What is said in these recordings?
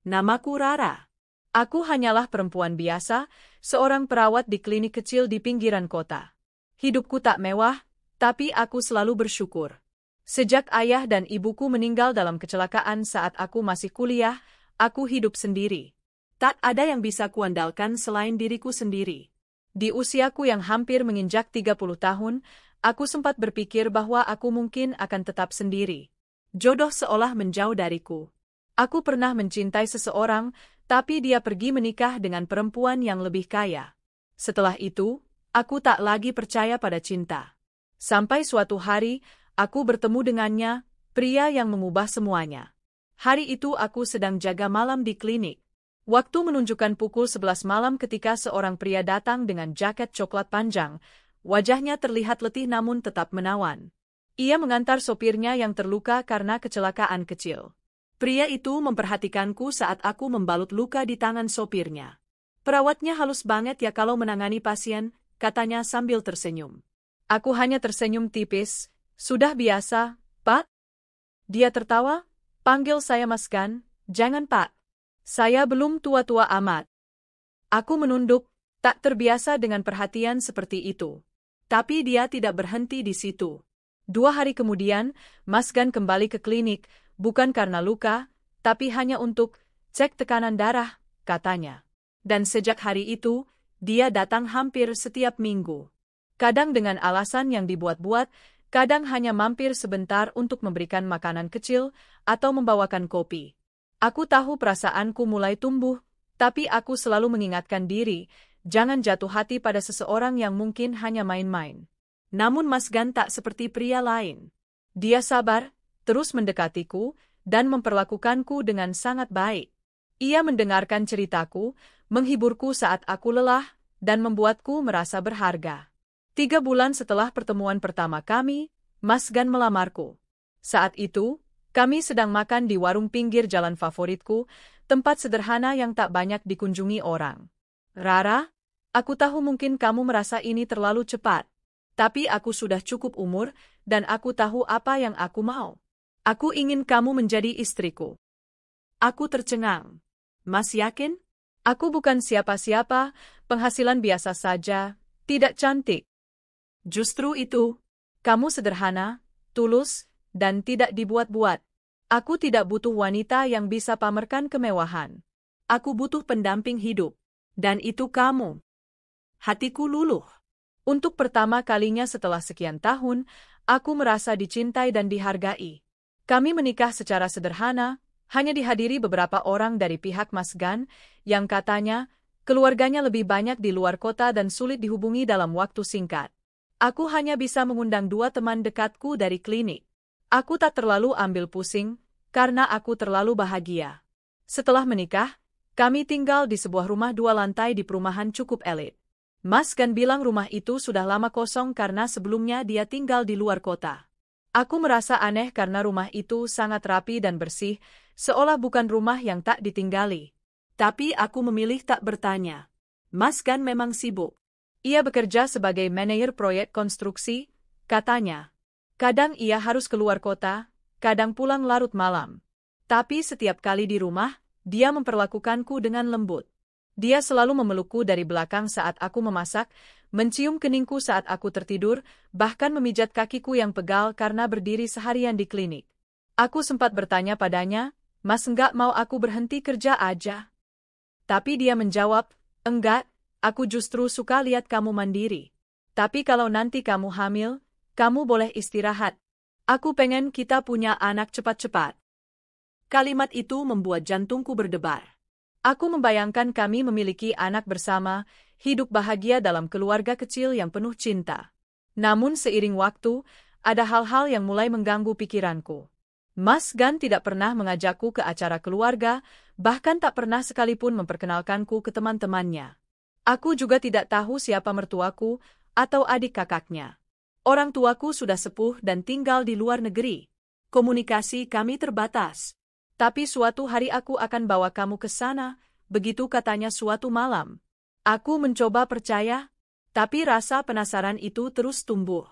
Namaku Rara. Aku hanyalah perempuan biasa, seorang perawat di klinik kecil di pinggiran kota. Hidupku tak mewah, tapi aku selalu bersyukur. Sejak ayah dan ibuku meninggal dalam kecelakaan saat aku masih kuliah, aku hidup sendiri. Tak ada yang bisa kuandalkan selain diriku sendiri. Di usiaku yang hampir menginjak 30 tahun, aku sempat berpikir bahwa aku mungkin akan tetap sendiri. Jodoh seolah menjauh dariku. Aku pernah mencintai seseorang, tapi dia pergi menikah dengan perempuan yang lebih kaya. Setelah itu, aku tak lagi percaya pada cinta. Sampai suatu hari, aku bertemu dengannya, pria yang mengubah semuanya. Hari itu aku sedang jaga malam di klinik. Waktu menunjukkan pukul 11 malam ketika seorang pria datang dengan jaket coklat panjang. Wajahnya terlihat letih namun tetap menawan. Ia mengantar sopirnya yang terluka karena kecelakaan kecil. Pria itu memperhatikanku saat aku membalut luka di tangan sopirnya. Perawatnya halus banget ya kalau menangani pasien, katanya sambil tersenyum. Aku hanya tersenyum tipis. Sudah biasa, Pak? Dia tertawa, panggil saya Mas Gan, jangan Pak. Saya belum tua-tua amat. Aku menunduk, tak terbiasa dengan perhatian seperti itu. Tapi dia tidak berhenti di situ. 2 hari kemudian, Mas Gan kembali ke klinik, bukan karena luka, tapi hanya untuk cek tekanan darah, katanya. Dan sejak hari itu, dia datang hampir setiap minggu. Kadang dengan alasan yang dibuat-buat, kadang hanya mampir sebentar untuk memberikan makanan kecil atau membawakan kopi. Aku tahu perasaanku mulai tumbuh, tapi aku selalu mengingatkan diri, jangan jatuh hati pada seseorang yang mungkin hanya main-main. Namun Mas Gan tak seperti pria lain. Dia sabar, terus mendekatiku, dan memperlakukanku dengan sangat baik. Ia mendengarkan ceritaku, menghiburku saat aku lelah, dan membuatku merasa berharga. 3 bulan setelah pertemuan pertama kami, Mas Gan melamarku. Saat itu, kami sedang makan di warung pinggir jalan favoritku, tempat sederhana yang tak banyak dikunjungi orang. Rara, aku tahu mungkin kamu merasa ini terlalu cepat. Tapi aku sudah cukup umur, dan aku tahu apa yang aku mau. Aku ingin kamu menjadi istriku. Aku tercengang. Mas yakin? Aku bukan siapa-siapa, penghasilan biasa saja, tidak cantik. Justru itu, kamu sederhana, tulus, dan tidak dibuat-buat. Aku tidak butuh wanita yang bisa pamerkan kemewahan. Aku butuh pendamping hidup. Dan itu kamu. Hatiku luluh. Untuk pertama kalinya setelah sekian tahun, aku merasa dicintai dan dihargai. Kami menikah secara sederhana, hanya dihadiri beberapa orang dari pihak Mas Gan, yang katanya, keluarganya lebih banyak di luar kota dan sulit dihubungi dalam waktu singkat. Aku hanya bisa mengundang 2 teman dekatku dari klinik. Aku tak terlalu ambil pusing, karena aku terlalu bahagia. Setelah menikah, kami tinggal di sebuah rumah 2 lantai di perumahan cukup elit. Mas Gan bilang rumah itu sudah lama kosong karena sebelumnya dia tinggal di luar kota. Aku merasa aneh karena rumah itu sangat rapi dan bersih, seolah bukan rumah yang tak ditinggali. Tapi aku memilih tak bertanya. Mas Gan memang sibuk. Ia bekerja sebagai manajer proyek konstruksi, katanya. Kadang ia harus keluar kota, kadang pulang larut malam. Tapi setiap kali di rumah, dia memperlakukanku dengan lembut. Dia selalu memelukku dari belakang saat aku memasak, mencium keningku saat aku tertidur, bahkan memijat kakiku yang pegal karena berdiri seharian di klinik. Aku sempat bertanya padanya, Mas enggak mau aku berhenti kerja aja? Tapi dia menjawab, enggak, aku justru suka lihat kamu mandiri. Tapi kalau nanti kamu hamil, kamu boleh istirahat. Aku pengen kita punya anak cepat-cepat. Kalimat itu membuat jantungku berdebar. Aku membayangkan kami memiliki anak bersama, hidup bahagia dalam keluarga kecil yang penuh cinta. Namun seiring waktu, ada hal-hal yang mulai mengganggu pikiranku. Mas Gan tidak pernah mengajakku ke acara keluarga, bahkan tak pernah sekalipun memperkenalkanku ke teman-temannya. Aku juga tidak tahu siapa mertuaku atau adik kakaknya. Orang tuaku sudah sepuh dan tinggal di luar negeri. Komunikasi kami terbatas. Tapi suatu hari aku akan bawa kamu ke sana, begitu katanya suatu malam. Aku mencoba percaya, tapi rasa penasaran itu terus tumbuh.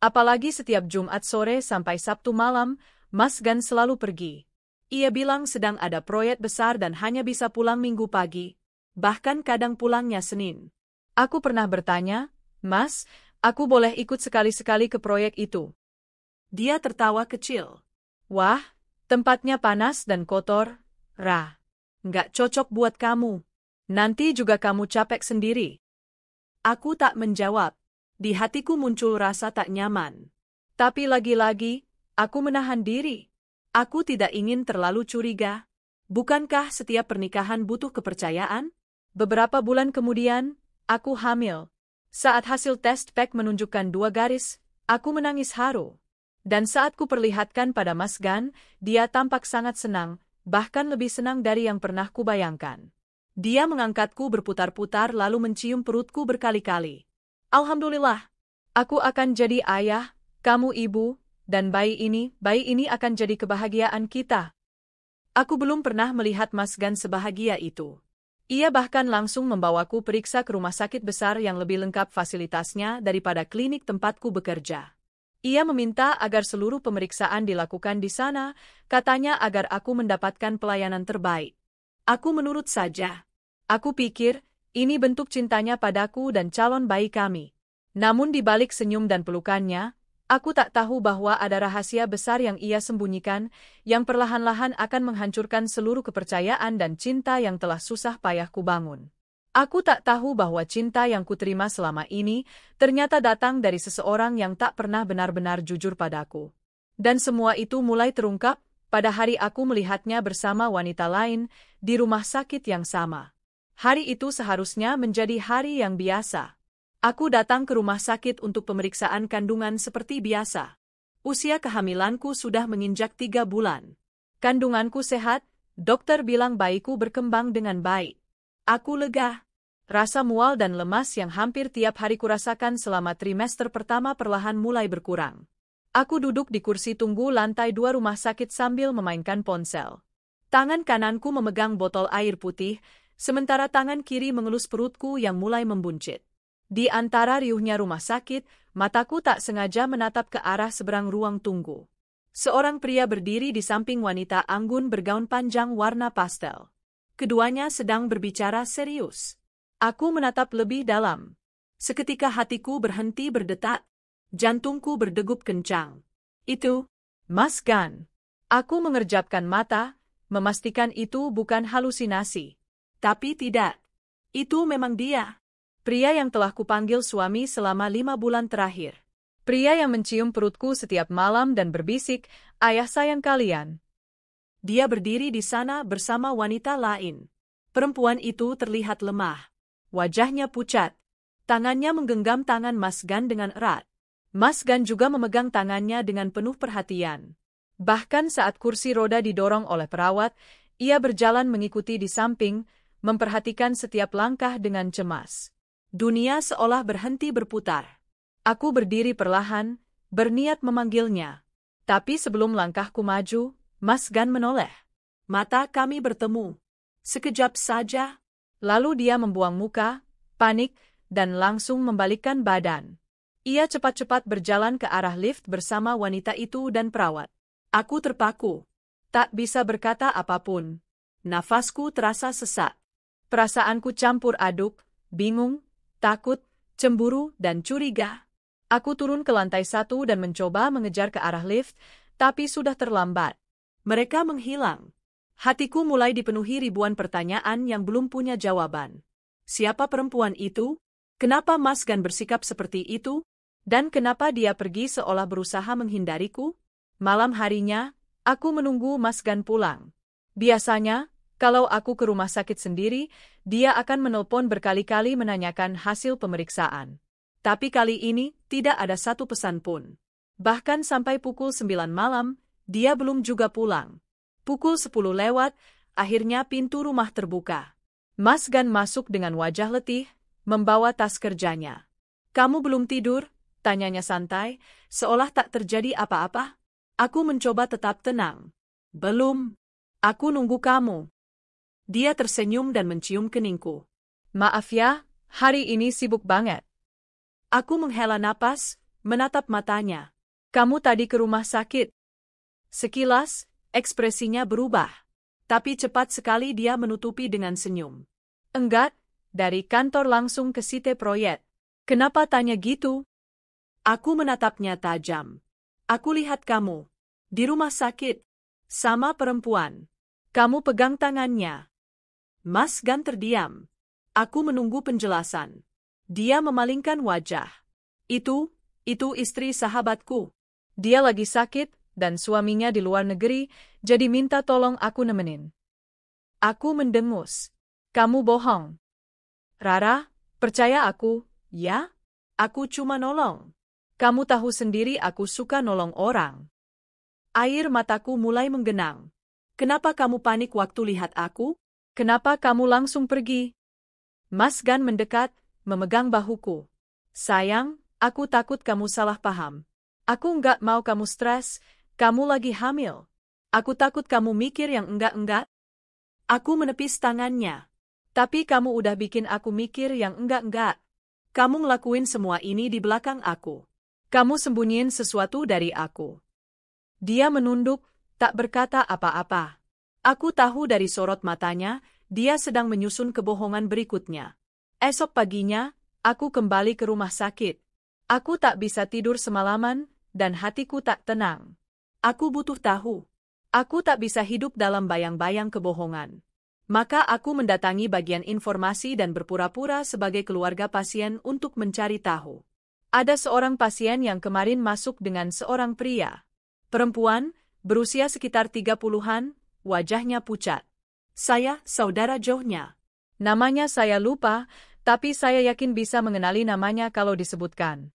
Apalagi setiap Jumat sore sampai Sabtu malam, Mas Gan selalu pergi. Ia bilang sedang ada proyek besar dan hanya bisa pulang Minggu pagi, bahkan kadang pulangnya Senin. Aku pernah bertanya, Mas, aku boleh ikut sekali-sekali ke proyek itu? Dia tertawa kecil. Wah, tempatnya panas dan kotor, Ra. Nggak cocok buat kamu. Nanti juga kamu capek sendiri. Aku tak menjawab. Di hatiku muncul rasa tak nyaman. Tapi lagi-lagi, aku menahan diri. Aku tidak ingin terlalu curiga. Bukankah setiap pernikahan butuh kepercayaan? Beberapa bulan kemudian, aku hamil. Saat hasil tes pack menunjukkan 2 garis, aku menangis haru. Dan saat kuperlihatkan pada Mas Gan, dia tampak sangat senang, bahkan lebih senang dari yang pernah kubayangkan. Dia mengangkatku berputar-putar lalu mencium perutku berkali-kali. Alhamdulillah, aku akan jadi ayah, kamu ibu, dan bayi ini akan jadi kebahagiaan kita. Aku belum pernah melihat Mas Gan sebahagia itu. Ia bahkan langsung membawaku periksa ke rumah sakit besar yang lebih lengkap fasilitasnya daripada klinik tempatku bekerja. Ia meminta agar seluruh pemeriksaan dilakukan di sana, katanya agar aku mendapatkan pelayanan terbaik. Aku menurut saja. Aku pikir, ini bentuk cintanya padaku dan calon bayi kami. Namun di balik senyum dan pelukannya, aku tak tahu bahwa ada rahasia besar yang ia sembunyikan, yang perlahan-lahan akan menghancurkan seluruh kepercayaan dan cinta yang telah susah payah kubangun. Aku tak tahu bahwa cinta yang kuterima selama ini ternyata datang dari seseorang yang tak pernah benar-benar jujur padaku. Dan semua itu mulai terungkap pada hari aku melihatnya bersama wanita lain di rumah sakit yang sama. Hari itu seharusnya menjadi hari yang biasa. Aku datang ke rumah sakit untuk pemeriksaan kandungan seperti biasa. Usia kehamilanku sudah menginjak 3 bulan. Kandunganku sehat, dokter bilang bayiku berkembang dengan baik. Aku lega. Rasa mual dan lemas yang hampir tiap hari kurasakan selama trimester pertama perlahan mulai berkurang. Aku duduk di kursi tunggu lantai 2 rumah sakit sambil memainkan ponsel. Tangan kananku memegang botol air putih, sementara tangan kiri mengelus perutku yang mulai membuncit. Di antara riuhnya rumah sakit, mataku tak sengaja menatap ke arah seberang ruang tunggu. Seorang pria berdiri di samping wanita anggun bergaun panjang warna pastel. Keduanya sedang berbicara serius. Aku menatap lebih dalam. Seketika hatiku berhenti berdetak. Jantungku berdegup kencang. Itu, Mas Gan. Aku mengerjapkan mata, memastikan itu bukan halusinasi. Tapi tidak. Itu memang dia. Pria yang telah kupanggil suami selama 5 bulan terakhir. Pria yang mencium perutku setiap malam dan berbisik, ayah sayang kalian. Dia berdiri di sana bersama wanita lain. Perempuan itu terlihat lemah. Wajahnya pucat. Tangannya menggenggam tangan Mas Gan dengan erat. Mas Gan juga memegang tangannya dengan penuh perhatian. Bahkan saat kursi roda didorong oleh perawat, ia berjalan mengikuti di samping, memperhatikan setiap langkah dengan cemas. Dunia seolah berhenti berputar. Aku berdiri perlahan, berniat memanggilnya. Tapi sebelum langkahku maju, Mas Gan menoleh. Mata kami bertemu. Sekejap saja. Lalu dia membuang muka, panik, dan langsung membalikkan badan. Ia cepat-cepat berjalan ke arah lift bersama wanita itu dan perawat. Aku terpaku. Tak bisa berkata apapun. Nafasku terasa sesak. Perasaanku campur aduk, bingung, takut, cemburu, dan curiga. Aku turun ke lantai 1 dan mencoba mengejar ke arah lift, tapi sudah terlambat. Mereka menghilang. Hatiku mulai dipenuhi ribuan pertanyaan yang belum punya jawaban. Siapa perempuan itu? Kenapa Mas Gan bersikap seperti itu? Dan kenapa dia pergi seolah berusaha menghindariku? Malam harinya, aku menunggu Mas Gan pulang. Biasanya, kalau aku ke rumah sakit sendiri, dia akan menelpon berkali-kali menanyakan hasil pemeriksaan. Tapi kali ini, tidak ada satu pesan pun. Bahkan sampai pukul 9 malam, dia belum juga pulang. Pukul 10 lewat, akhirnya pintu rumah terbuka. Mas Gan masuk dengan wajah letih, membawa tas kerjanya. Kamu belum tidur? Tanyanya santai, seolah tak terjadi apa-apa. Aku mencoba tetap tenang. Belum. Aku nunggu kamu. Dia tersenyum dan mencium keningku. Maaf ya, hari ini sibuk banget. Aku menghela napas, menatap matanya. Kamu tadi ke rumah sakit? Sekilas, Ekspresinya berubah. Tapi cepat sekali dia menutupi dengan senyum. Enggak, dari kantor langsung ke site proyek. Kenapa tanya gitu? Aku menatapnya tajam. Aku lihat kamu. Di rumah sakit. Sama perempuan. Kamu pegang tangannya. Mas Gan terdiam. Aku menunggu penjelasan. Dia memalingkan wajah. Itu istri sahabatku. Dia lagi sakit, dan suaminya di luar negeri, jadi minta tolong aku nemenin. Aku mendengus. Kamu bohong. Rara, percaya aku, ya? Aku cuma nolong. Kamu tahu sendiri aku suka nolong orang. Air mataku mulai menggenang. Kenapa kamu panik waktu lihat aku? Kenapa kamu langsung pergi? Mas Gan mendekat, memegang bahuku. Sayang, aku takut kamu salah paham. Aku nggak mau kamu stres, kamu lagi hamil. Aku takut kamu mikir yang enggak-enggak. Aku menepis tangannya. Tapi kamu udah bikin aku mikir yang enggak-enggak. Kamu ngelakuin semua ini di belakang aku. Kamu sembunyiin sesuatu dari aku. Dia menunduk, tak berkata apa-apa. Aku tahu dari sorot matanya, dia sedang menyusun kebohongan berikutnya. Esok paginya, aku kembali ke rumah sakit. Aku tak bisa tidur semalaman, dan hatiku tak tenang. Aku butuh tahu. Aku tak bisa hidup dalam bayang-bayang kebohongan. Maka aku mendatangi bagian informasi dan berpura-pura sebagai keluarga pasien untuk mencari tahu. Ada seorang pasien yang kemarin masuk dengan seorang pria. Perempuan, berusia sekitar 30-an, wajahnya pucat. Saya, saudara Joe-nya. Namanya saya lupa, tapi saya yakin bisa mengenali namanya kalau disebutkan.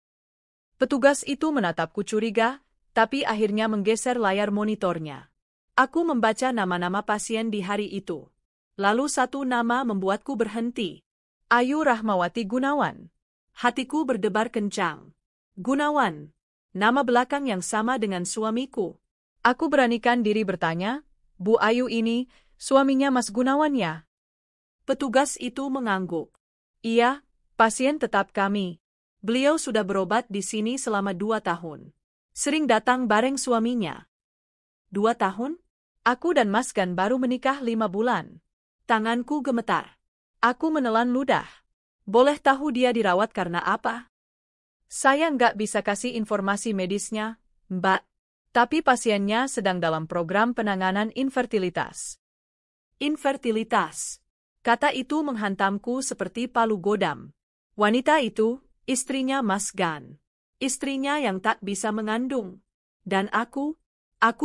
Petugas itu menatapku curiga, tapi akhirnya menggeser layar monitornya. Aku membaca nama-nama pasien di hari itu. Lalu satu nama membuatku berhenti. Ayu Rahmawati Gunawan. Hatiku berdebar kencang. Gunawan. Nama belakang yang sama dengan suamiku. Aku beranikan diri bertanya, Bu Ayu ini, suaminya Mas Gunawan ya? Petugas itu mengangguk. Iya, pasien tetap kami. Beliau sudah berobat di sini selama 2 tahun. Sering datang bareng suaminya. 2 tahun? Aku dan Mas Gan baru menikah 5 bulan. Tanganku gemetar. Aku menelan ludah. Boleh tahu dia dirawat karena apa? Saya nggak bisa kasih informasi medisnya, Mbak. Tapi pasiennya sedang dalam program penanganan infertilitas. Infertilitas. Kata itu menghantamku seperti palu godam. Wanita itu, istrinya Mas Gan. Istrinya yang tak bisa mengandung. Dan aku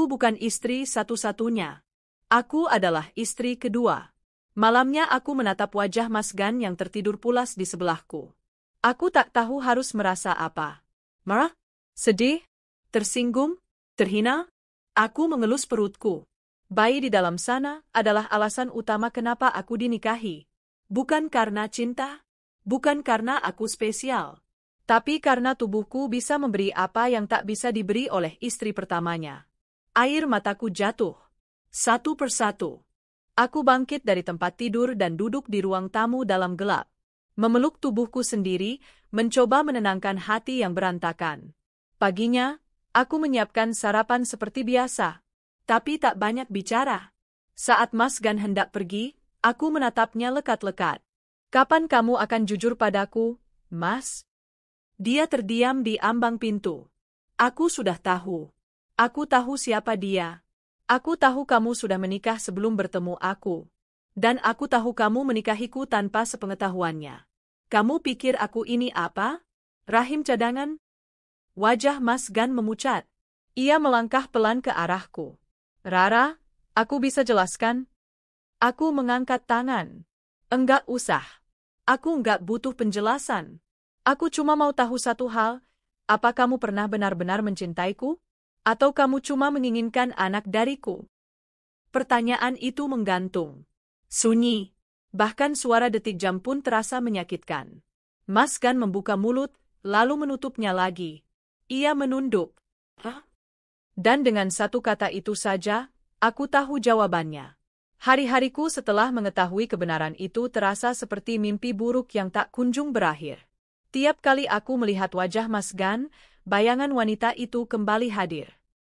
bukan istri satu-satunya. Aku adalah istri kedua. Malamnya aku menatap wajah Mas Gan yang tertidur pulas di sebelahku. Aku tak tahu harus merasa apa. Marah? Sedih? Tersinggung? Terhina? Aku mengelus perutku. Bayi di dalam sana adalah alasan utama kenapa aku dinikahi. Bukan karena cinta, bukan karena aku spesial, tapi karena tubuhku bisa memberi apa yang tak bisa diberi oleh istri pertamanya. Air mataku jatuh. Satu persatu. Aku bangkit dari tempat tidur dan duduk di ruang tamu dalam gelap. Memeluk tubuhku sendiri, mencoba menenangkan hati yang berantakan. Paginya, aku menyiapkan sarapan seperti biasa. Tapi tak banyak bicara. Saat Mas Gan hendak pergi, aku menatapnya lekat-lekat. Kapan kamu akan jujur padaku, Mas? Dia terdiam di ambang pintu. Aku sudah tahu. Aku tahu siapa dia. Aku tahu kamu sudah menikah sebelum bertemu aku. Dan aku tahu kamu menikahiku tanpa sepengetahuannya. Kamu pikir aku ini apa? Rahim cadangan? Wajah Mas Gan memucat. Ia melangkah pelan ke arahku. Rara, aku bisa jelaskan? Aku mengangkat tangan. Enggak usah. Aku enggak butuh penjelasan. Aku cuma mau tahu satu hal, apa kamu pernah benar-benar mencintaiku? Atau kamu cuma menginginkan anak dariku? Pertanyaan itu menggantung. Sunyi. Bahkan suara detik jam pun terasa menyakitkan. Mas Gan membuka mulut, lalu menutupnya lagi. Ia menunduk. Hah? Dan dengan satu kata itu saja, aku tahu jawabannya. Hari-hariku setelah mengetahui kebenaran itu terasa seperti mimpi buruk yang tak kunjung berakhir. Tiap kali aku melihat wajah Mas Gan, bayangan wanita itu kembali hadir.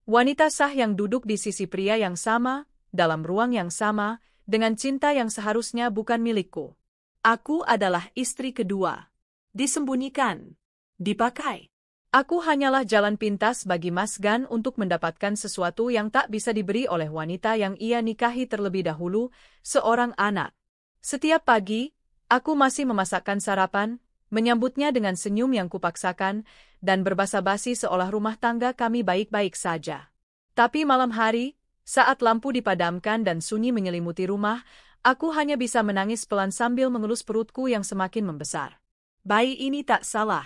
Wanita sah yang duduk di sisi pria yang sama, dalam ruang yang sama, dengan cinta yang seharusnya bukan milikku. Aku adalah istri kedua. Disembunyikan. Dipakai. Aku hanyalah jalan pintas bagi Mas Gan untuk mendapatkan sesuatu yang tak bisa diberi oleh wanita yang ia nikahi terlebih dahulu, seorang anak. Setiap pagi, aku masih memasakkan sarapan, menyambutnya dengan senyum yang kupaksakan, dan berbasa-basi seolah rumah tangga kami baik-baik saja. Tapi malam hari, saat lampu dipadamkan dan sunyi menyelimuti rumah, aku hanya bisa menangis pelan sambil mengelus perutku yang semakin membesar. Bayi ini tak salah.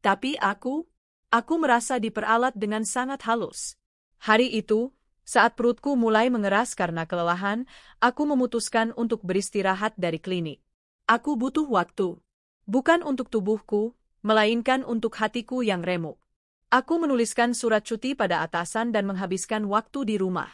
Tapi aku merasa diperalat dengan sangat halus. Hari itu, saat perutku mulai mengeras karena kelelahan, aku memutuskan untuk beristirahat dari klinik. Aku butuh waktu. Bukan untuk tubuhku, melainkan untuk hatiku yang remuk. Aku menuliskan surat cuti pada atasan dan menghabiskan waktu di rumah.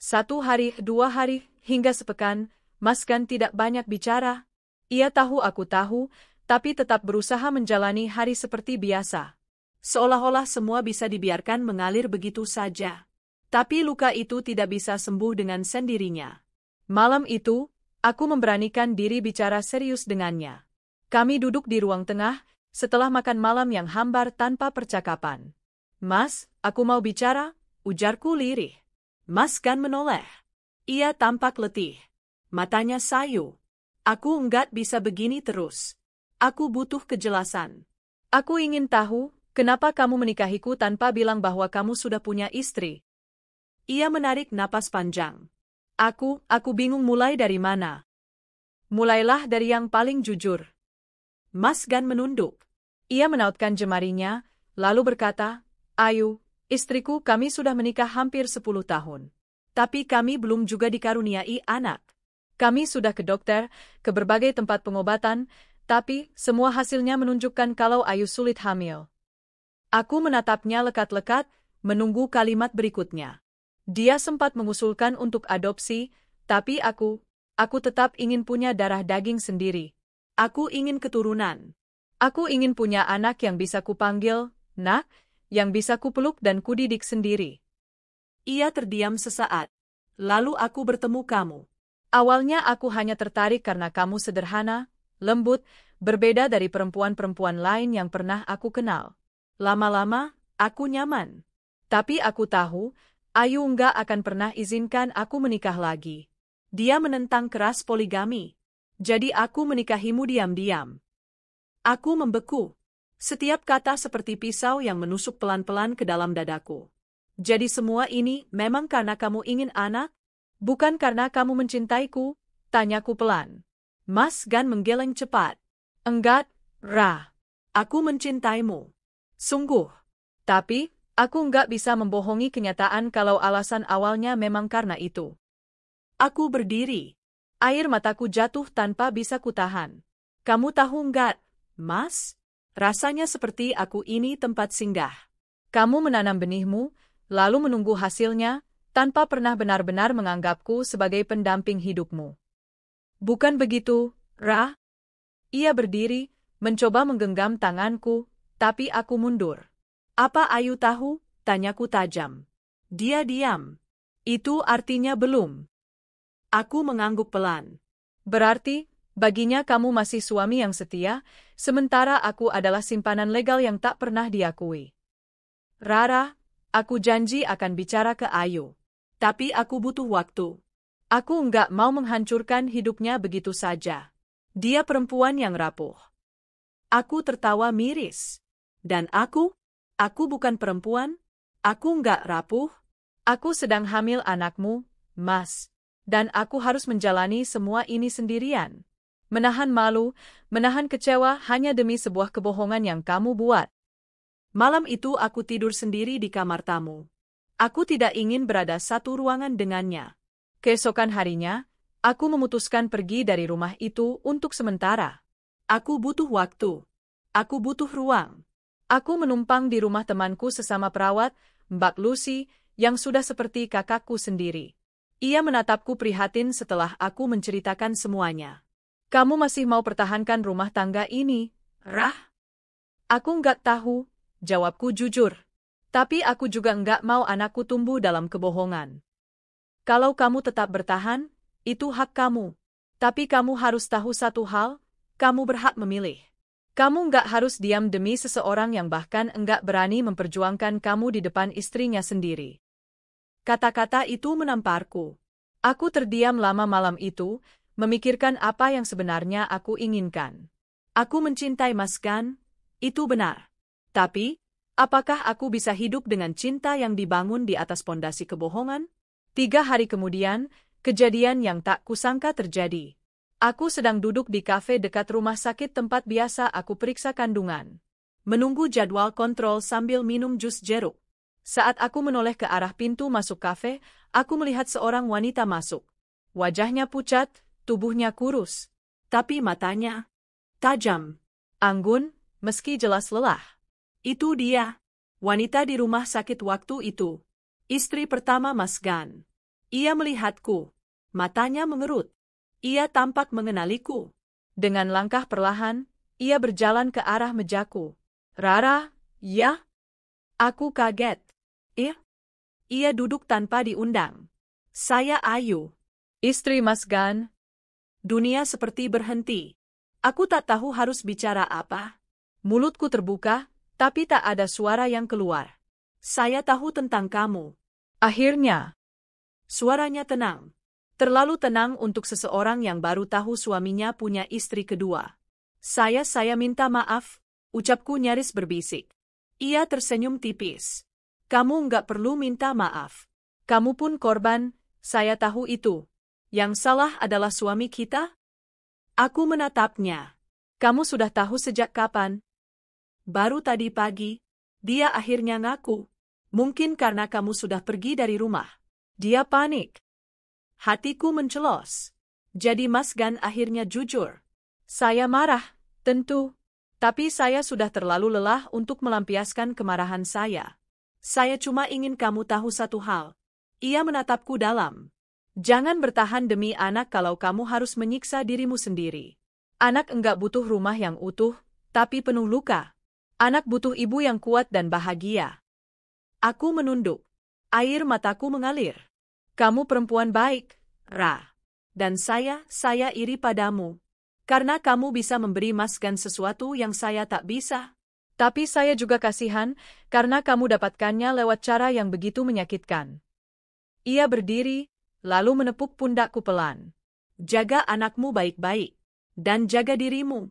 1 hari, 2 hari, hingga sepekan, Mas Gan tidak banyak bicara. Ia tahu aku tahu, tapi tetap berusaha menjalani hari seperti biasa. Seolah-olah semua bisa dibiarkan mengalir begitu saja. Tapi luka itu tidak bisa sembuh dengan sendirinya. Malam itu, aku memberanikan diri bicara serius dengannya. Kami duduk di ruang tengah, setelah makan malam yang hambar tanpa percakapan. Mas, aku mau bicara, ujarku lirih. Mas Gan menoleh. Ia tampak letih. Matanya sayu. Aku enggak bisa begini terus. Aku butuh kejelasan. Aku ingin tahu, kenapa kamu menikahiku tanpa bilang bahwa kamu sudah punya istri? Ia menarik napas panjang. Aku bingung mulai dari mana. Mulailah dari yang paling jujur. Mas Gan menunduk. Ia menautkan jemarinya, lalu berkata, Ayu, istriku, kami sudah menikah hampir 10 tahun. Tapi kami belum juga dikaruniai anak. Kami sudah ke dokter, ke berbagai tempat pengobatan, tapi semua hasilnya menunjukkan kalau Ayu sulit hamil. Aku menatapnya lekat-lekat, menunggu kalimat berikutnya. Dia sempat mengusulkan untuk adopsi, tapi aku tetap ingin punya darah daging sendiri. Aku ingin keturunan. Aku ingin punya anak yang bisa kupanggil, Nak, yang bisa kupeluk dan kudidik sendiri. Ia terdiam sesaat. Lalu aku bertemu kamu. Awalnya aku hanya tertarik karena kamu sederhana, lembut, berbeda dari perempuan-perempuan lain yang pernah aku kenal. Lama-lama, aku nyaman. Tapi aku tahu, Ayu enggak akan pernah izinkan aku menikah lagi. Dia menentang keras poligami. Jadi aku menikahimu diam-diam. Aku membeku. Setiap kata seperti pisau yang menusuk pelan-pelan ke dalam dadaku. Jadi semua ini memang karena kamu ingin anak? Bukan karena kamu mencintaiku? Tanyaku pelan. Mas Gan menggeleng cepat. Enggak, Ra. Aku mencintaimu. Sungguh. Tapi, aku enggak bisa membohongi kenyataan kalau alasan awalnya memang karena itu. Aku berdiri. Air mataku jatuh tanpa bisa kutahan. Kamu tahu enggak, Mas? Rasanya seperti aku ini tempat singgah. Kamu menanam benihmu, lalu menunggu hasilnya, tanpa pernah benar-benar menganggapku sebagai pendamping hidupmu. Bukan begitu, Ra? Ia berdiri, mencoba menggenggam tanganku, tapi aku mundur. Apa Ayu tahu? Tanyaku tajam. Dia diam. Itu artinya belum. Aku mengangguk pelan. Berarti, baginya kamu masih suami yang setia, sementara aku adalah simpanan legal yang tak pernah diakui. Rara, aku janji akan bicara ke Ayu. Tapi aku butuh waktu. Aku enggak mau menghancurkan hidupnya begitu saja. Dia perempuan yang rapuh. Aku tertawa miris. Dan aku bukan perempuan. Aku enggak rapuh. Aku sedang hamil anakmu, Mas. Dan aku harus menjalani semua ini sendirian. Menahan malu, menahan kecewa hanya demi sebuah kebohongan yang kamu buat. Malam itu aku tidur sendiri di kamar tamu. Aku tidak ingin berada satu ruangan dengannya. Keesokan harinya, aku memutuskan pergi dari rumah itu untuk sementara. Aku butuh waktu. Aku butuh ruang. Aku menumpang di rumah temanku sesama perawat, Mbak Lucy, yang sudah seperti kakakku sendiri. Ia menatapku prihatin setelah aku menceritakan semuanya. Kamu masih mau pertahankan rumah tangga ini, Rah? Aku enggak tahu, jawabku jujur. Tapi aku juga enggak mau anakku tumbuh dalam kebohongan. Kalau kamu tetap bertahan, itu hak kamu. Tapi kamu harus tahu satu hal, kamu berhak memilih. Kamu enggak harus diam demi seseorang yang bahkan enggak berani memperjuangkan kamu di depan istrinya sendiri. Kata-kata itu menamparku. Aku terdiam lama malam itu, memikirkan apa yang sebenarnya aku inginkan. Aku mencintai Mas Gan, itu benar. Tapi, apakah aku bisa hidup dengan cinta yang dibangun di atas pondasi kebohongan? 3 hari kemudian, kejadian yang tak kusangka terjadi. Aku sedang duduk di kafe dekat rumah sakit tempat biasa aku periksa kandungan. Menunggu jadwal kontrol sambil minum jus jeruk. Saat aku menoleh ke arah pintu masuk kafe, aku melihat seorang wanita masuk. Wajahnya pucat, tubuhnya kurus. Tapi matanya tajam. Anggun, meski jelas lelah. Itu dia. Wanita di rumah sakit waktu itu. Istri pertama Mas Gan. Ia melihatku. Matanya mengerut. Ia tampak mengenaliku. Dengan langkah perlahan, ia berjalan ke arah mejaku. Rara, ya? Aku kaget. Ia duduk tanpa diundang. Saya Ayu. Istri Mas Gan. Dunia seperti berhenti. Aku tak tahu harus bicara apa. Mulutku terbuka, tapi tak ada suara yang keluar. Saya tahu tentang kamu. Akhirnya. Suaranya tenang. Terlalu tenang untuk seseorang yang baru tahu suaminya punya istri kedua. Saya minta maaf, ucapku nyaris berbisik. Ia tersenyum tipis. Kamu nggak perlu minta maaf. Kamu pun korban, saya tahu itu. Yang salah adalah suami kita? Aku menatapnya. Kamu sudah tahu sejak kapan? Baru tadi pagi. Dia akhirnya ngaku. Mungkin karena kamu sudah pergi dari rumah. Dia panik. Hatiku mencelos. Jadi Mas Gan akhirnya jujur. Saya marah, tentu. Tapi saya sudah terlalu lelah untuk melampiaskan kemarahan saya. Saya cuma ingin kamu tahu satu hal. Ia menatapku dalam. Jangan bertahan demi anak kalau kamu harus menyiksa dirimu sendiri. Anak enggak butuh rumah yang utuh, tapi penuh luka. Anak butuh ibu yang kuat dan bahagia. Aku menunduk. Air mataku mengalir. Kamu perempuan baik, Ra. Dan saya iri padamu. Karena kamu bisa memberi Mas Gan sesuatu yang saya tak bisa. Tapi saya juga kasihan, karena kamu dapatkannya lewat cara yang begitu menyakitkan. Ia berdiri, lalu menepuk pundakku pelan. Jaga anakmu baik-baik. Dan jaga dirimu.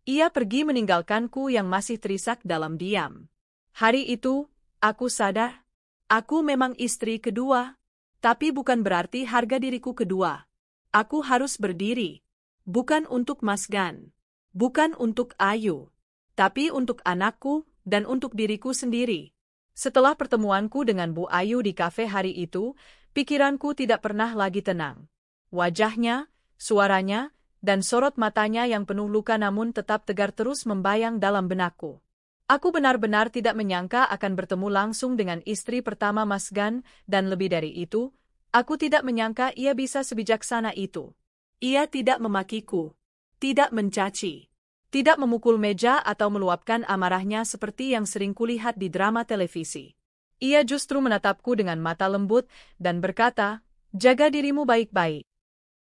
Ia pergi meninggalkanku yang masih terisak dalam diam. Hari itu, aku sadar. Aku memang istri kedua. Tapi bukan berarti harga diriku kedua. Aku harus berdiri. Bukan untuk Mas Gan. Bukan untuk Ayu. Tapi untuk anakku dan untuk diriku sendiri. Setelah pertemuanku dengan Bu Ayu di kafe hari itu, pikiranku tidak pernah lagi tenang. Wajahnya, suaranya, dan sorot matanya yang penuh luka namun tetap tegar terus membayang dalam benakku. Aku benar-benar tidak menyangka akan bertemu langsung dengan istri pertama Mas Gan, dan lebih dari itu, aku tidak menyangka ia bisa sebijaksana itu. Ia tidak memakiku, tidak mencaci, tidak memukul meja atau meluapkan amarahnya seperti yang sering kulihat di drama televisi. Ia justru menatapku dengan mata lembut dan berkata, "Jaga dirimu baik-baik."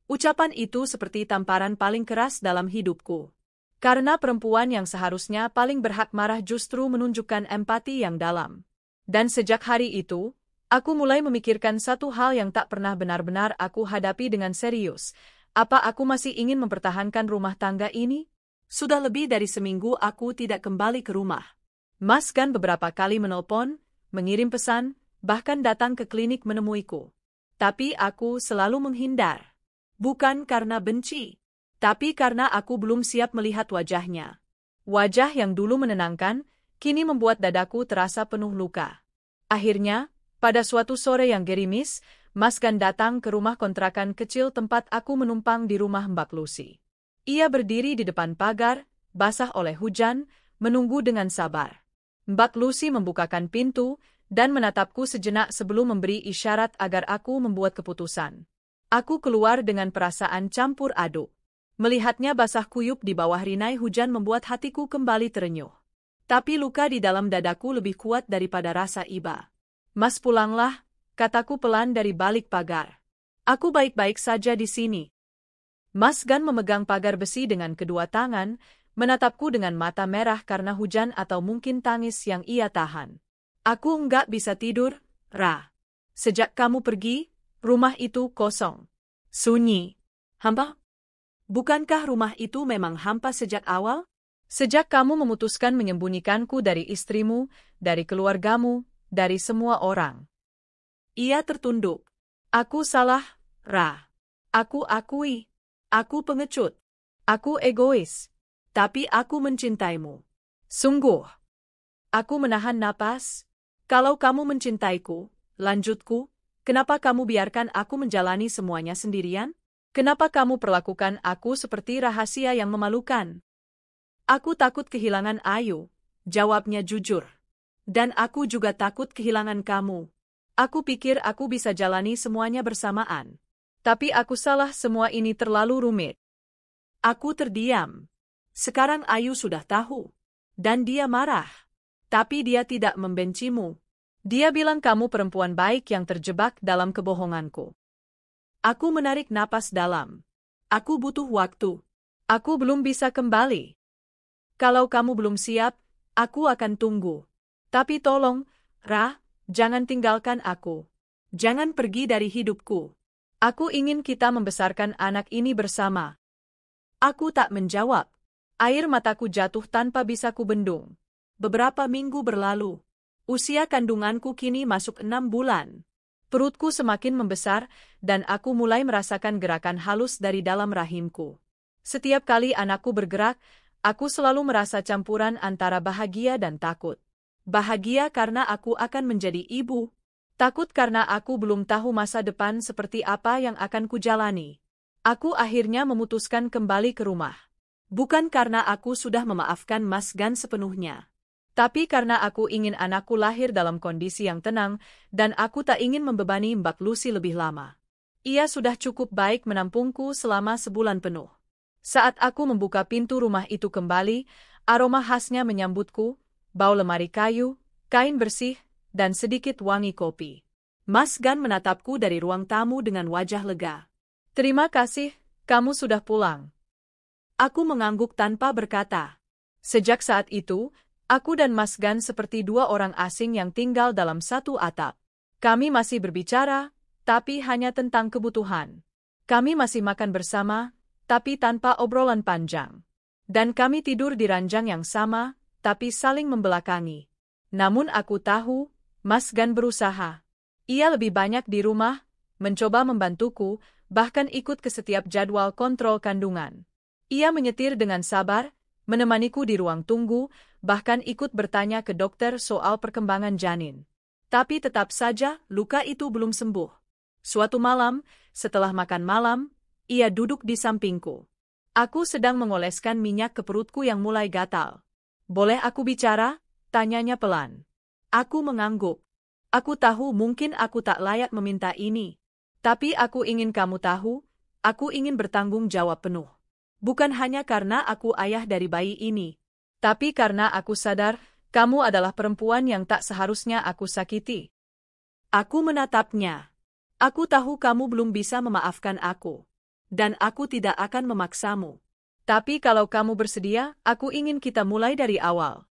Ucapan itu seperti tamparan paling keras dalam hidupku. Karena perempuan yang seharusnya paling berhak marah justru menunjukkan empati yang dalam. Dan sejak hari itu, aku mulai memikirkan satu hal yang tak pernah benar-benar aku hadapi dengan serius. Apa aku masih ingin mempertahankan rumah tangga ini? Sudah lebih dari seminggu aku tidak kembali ke rumah. Mas Gan beberapa kali menelpon, mengirim pesan, bahkan datang ke klinik menemuiku. Tapi aku selalu menghindar. Bukan karena benci, tapi karena aku belum siap melihat wajahnya. Wajah yang dulu menenangkan, kini membuat dadaku terasa penuh luka. Akhirnya, pada suatu sore yang gerimis, Mas Gan datang ke rumah kontrakan kecil tempat aku menumpang di rumah Mbak Lucy. Ia berdiri di depan pagar, basah oleh hujan, menunggu dengan sabar. Mbak Lucy membukakan pintu dan menatapku sejenak sebelum memberi isyarat agar aku membuat keputusan. Aku keluar dengan perasaan campur aduk. Melihatnya basah kuyup di bawah rinai hujan membuat hatiku kembali terenyuh. Tapi luka di dalam dadaku lebih kuat daripada rasa iba. Mas pulanglah, kataku pelan dari balik pagar. Aku baik-baik saja di sini. Mas Gan memegang pagar besi dengan kedua tangan, menatapku dengan mata merah karena hujan atau mungkin tangis yang ia tahan. Aku enggak bisa tidur, Ra. Sejak kamu pergi, rumah itu kosong. Sunyi. Hampa? Bukankah rumah itu memang hampa sejak awal? Sejak kamu memutuskan menyembunyikanku dari istrimu, dari keluargamu, dari semua orang. Ia tertunduk. Aku salah, Ra. Aku akui. Aku pengecut. Aku egois. Tapi aku mencintaimu. Sungguh. Aku menahan napas. Kalau kamu mencintaiku, lanjutku, kenapa kamu biarkan aku menjalani semuanya sendirian? Kenapa kamu perlakukan aku seperti rahasia yang memalukan? Aku takut kehilangan Ayu, jawabnya jujur. Dan aku juga takut kehilangan kamu. Aku pikir aku bisa jalani semuanya bersamaan. Tapi aku salah, semua ini terlalu rumit. Aku terdiam. Sekarang Ayu sudah tahu. Dan dia marah. Tapi dia tidak membencimu. Dia bilang kamu perempuan baik yang terjebak dalam kebohonganku. Aku menarik napas dalam. Aku butuh waktu. Aku belum bisa kembali. Kalau kamu belum siap, aku akan tunggu. Tapi tolong, Ra, jangan tinggalkan aku. Jangan pergi dari hidupku. Aku ingin kita membesarkan anak ini bersama. Aku tak menjawab. Air mataku jatuh tanpa bisa kubendung. Beberapa minggu berlalu. Usia kandunganku kini masuk 6 bulan. Perutku semakin membesar, dan aku mulai merasakan gerakan halus dari dalam rahimku. Setiap kali anakku bergerak, aku selalu merasa campuran antara bahagia dan takut. Bahagia karena aku akan menjadi ibu. Takut karena aku belum tahu masa depan seperti apa yang akan kujalani. Aku akhirnya memutuskan kembali ke rumah. Bukan karena aku sudah memaafkan Mas Gan sepenuhnya. Tapi karena aku ingin anakku lahir dalam kondisi yang tenang, dan aku tak ingin membebani Mbak Lucy lebih lama. Ia sudah cukup baik menampungku selama sebulan penuh. Saat aku membuka pintu rumah itu kembali, aroma khasnya menyambutku, bau lemari kayu, kain bersih, dan sedikit wangi kopi. Mas Gan menatapku dari ruang tamu dengan wajah lega. Terima kasih, kamu sudah pulang. Aku mengangguk tanpa berkata. Sejak saat itu, aku dan Mas Gan seperti dua orang asing yang tinggal dalam satu atap. Kami masih berbicara, tapi hanya tentang kebutuhan. Kami masih makan bersama, tapi tanpa obrolan panjang. Dan kami tidur di ranjang yang sama, tapi saling membelakangi. Namun aku tahu, Mas Gan berusaha. Ia lebih banyak di rumah, mencoba membantuku, bahkan ikut ke setiap jadwal kontrol kandungan. Ia menyetir dengan sabar, menemaniku di ruang tunggu, bahkan ikut bertanya ke dokter soal perkembangan janin. Tapi tetap saja, luka itu belum sembuh. Suatu malam, setelah makan malam, ia duduk di sampingku. Aku sedang mengoleskan minyak ke perutku yang mulai gatal. Boleh aku bicara? Tanyanya pelan. Aku mengangguk. Aku tahu mungkin aku tak layak meminta ini. Tapi aku ingin kamu tahu, aku ingin bertanggung jawab penuh. Bukan hanya karena aku ayah dari bayi ini. Tapi karena aku sadar, kamu adalah perempuan yang tak seharusnya aku sakiti. Aku menatapnya. Aku tahu kamu belum bisa memaafkan aku. Dan aku tidak akan memaksamu. Tapi kalau kamu bersedia, aku ingin kita mulai dari awal.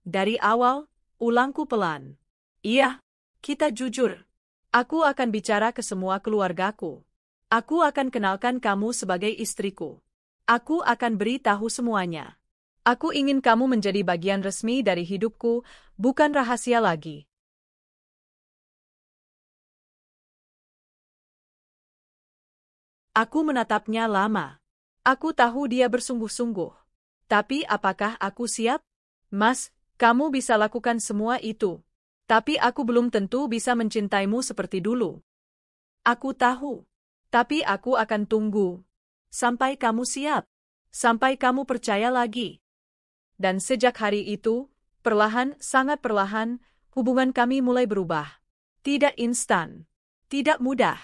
Dari awal, ulangku pelan. Iya, kita jujur. Aku akan bicara ke semua keluargaku. Aku akan kenalkan kamu sebagai istriku. Aku akan beritahu semuanya. Aku ingin kamu menjadi bagian resmi dari hidupku, bukan rahasia lagi. Aku menatapnya lama. Aku tahu dia bersungguh-sungguh. Tapi apakah aku siap? Mas, kamu bisa lakukan semua itu. Tapi aku belum tentu bisa mencintaimu seperti dulu. Aku tahu. Tapi aku akan tunggu. Sampai kamu siap. Sampai kamu percaya lagi. Dan sejak hari itu, perlahan, sangat perlahan, hubungan kami mulai berubah. Tidak instan. Tidak mudah.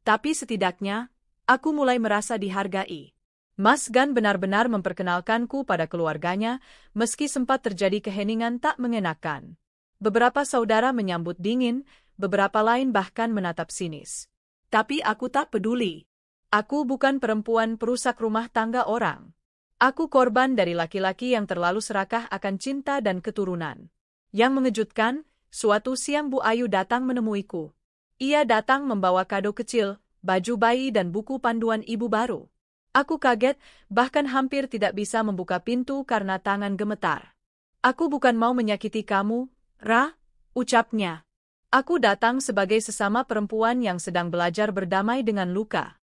Tapi setidaknya, aku mulai merasa dihargai. Mas Gan benar-benar memperkenalkanku pada keluarganya, meski sempat terjadi keheningan tak mengenakan. Beberapa saudara menyambut dingin, beberapa lain bahkan menatap sinis. Tapi aku tak peduli. Aku bukan perempuan perusak rumah tangga orang. Aku korban dari laki-laki yang terlalu serakah akan cinta dan keturunan. Yang mengejutkan, suatu siang Bu Ayu datang menemuiku. Ia datang membawa kado kecil, baju bayi dan buku panduan ibu baru. Aku kaget, bahkan hampir tidak bisa membuka pintu karena tangan gemetar. Aku bukan mau menyakiti kamu, Ra, ucapnya. Aku datang sebagai sesama perempuan yang sedang belajar berdamai dengan luka.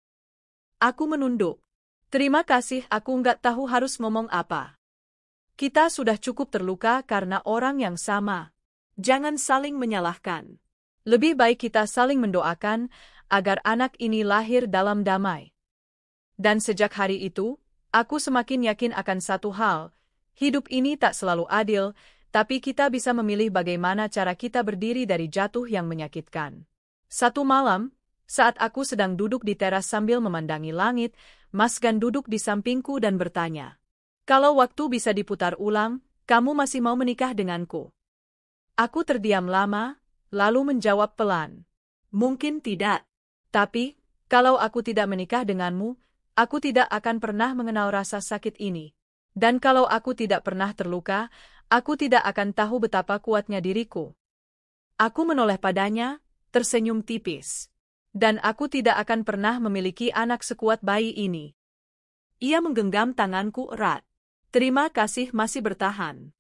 Aku menunduk. Terima kasih, aku nggak tahu harus ngomong apa. Kita sudah cukup terluka karena orang yang sama. Jangan saling menyalahkan. Lebih baik kita saling mendoakan agar anak ini lahir dalam damai. Dan sejak hari itu, aku semakin yakin akan satu hal, hidup ini tak selalu adil, tapi kita bisa memilih bagaimana cara kita berdiri dari jatuh yang menyakitkan. Satu malam, saat aku sedang duduk di teras sambil memandangi langit, Mas Gan duduk di sampingku dan bertanya, "Kalau waktu bisa diputar ulang, kamu masih mau menikah denganku?" Aku terdiam lama, lalu menjawab pelan, "Mungkin tidak. Tapi, kalau aku tidak menikah denganmu, aku tidak akan pernah mengenal rasa sakit ini. Dan kalau aku tidak pernah terluka, aku tidak akan tahu betapa kuatnya diriku." Aku menoleh padanya, tersenyum tipis. Dan aku tidak akan pernah memiliki anak sekuat bayi ini. Ia menggenggam tanganku erat. Terima kasih masih bertahan.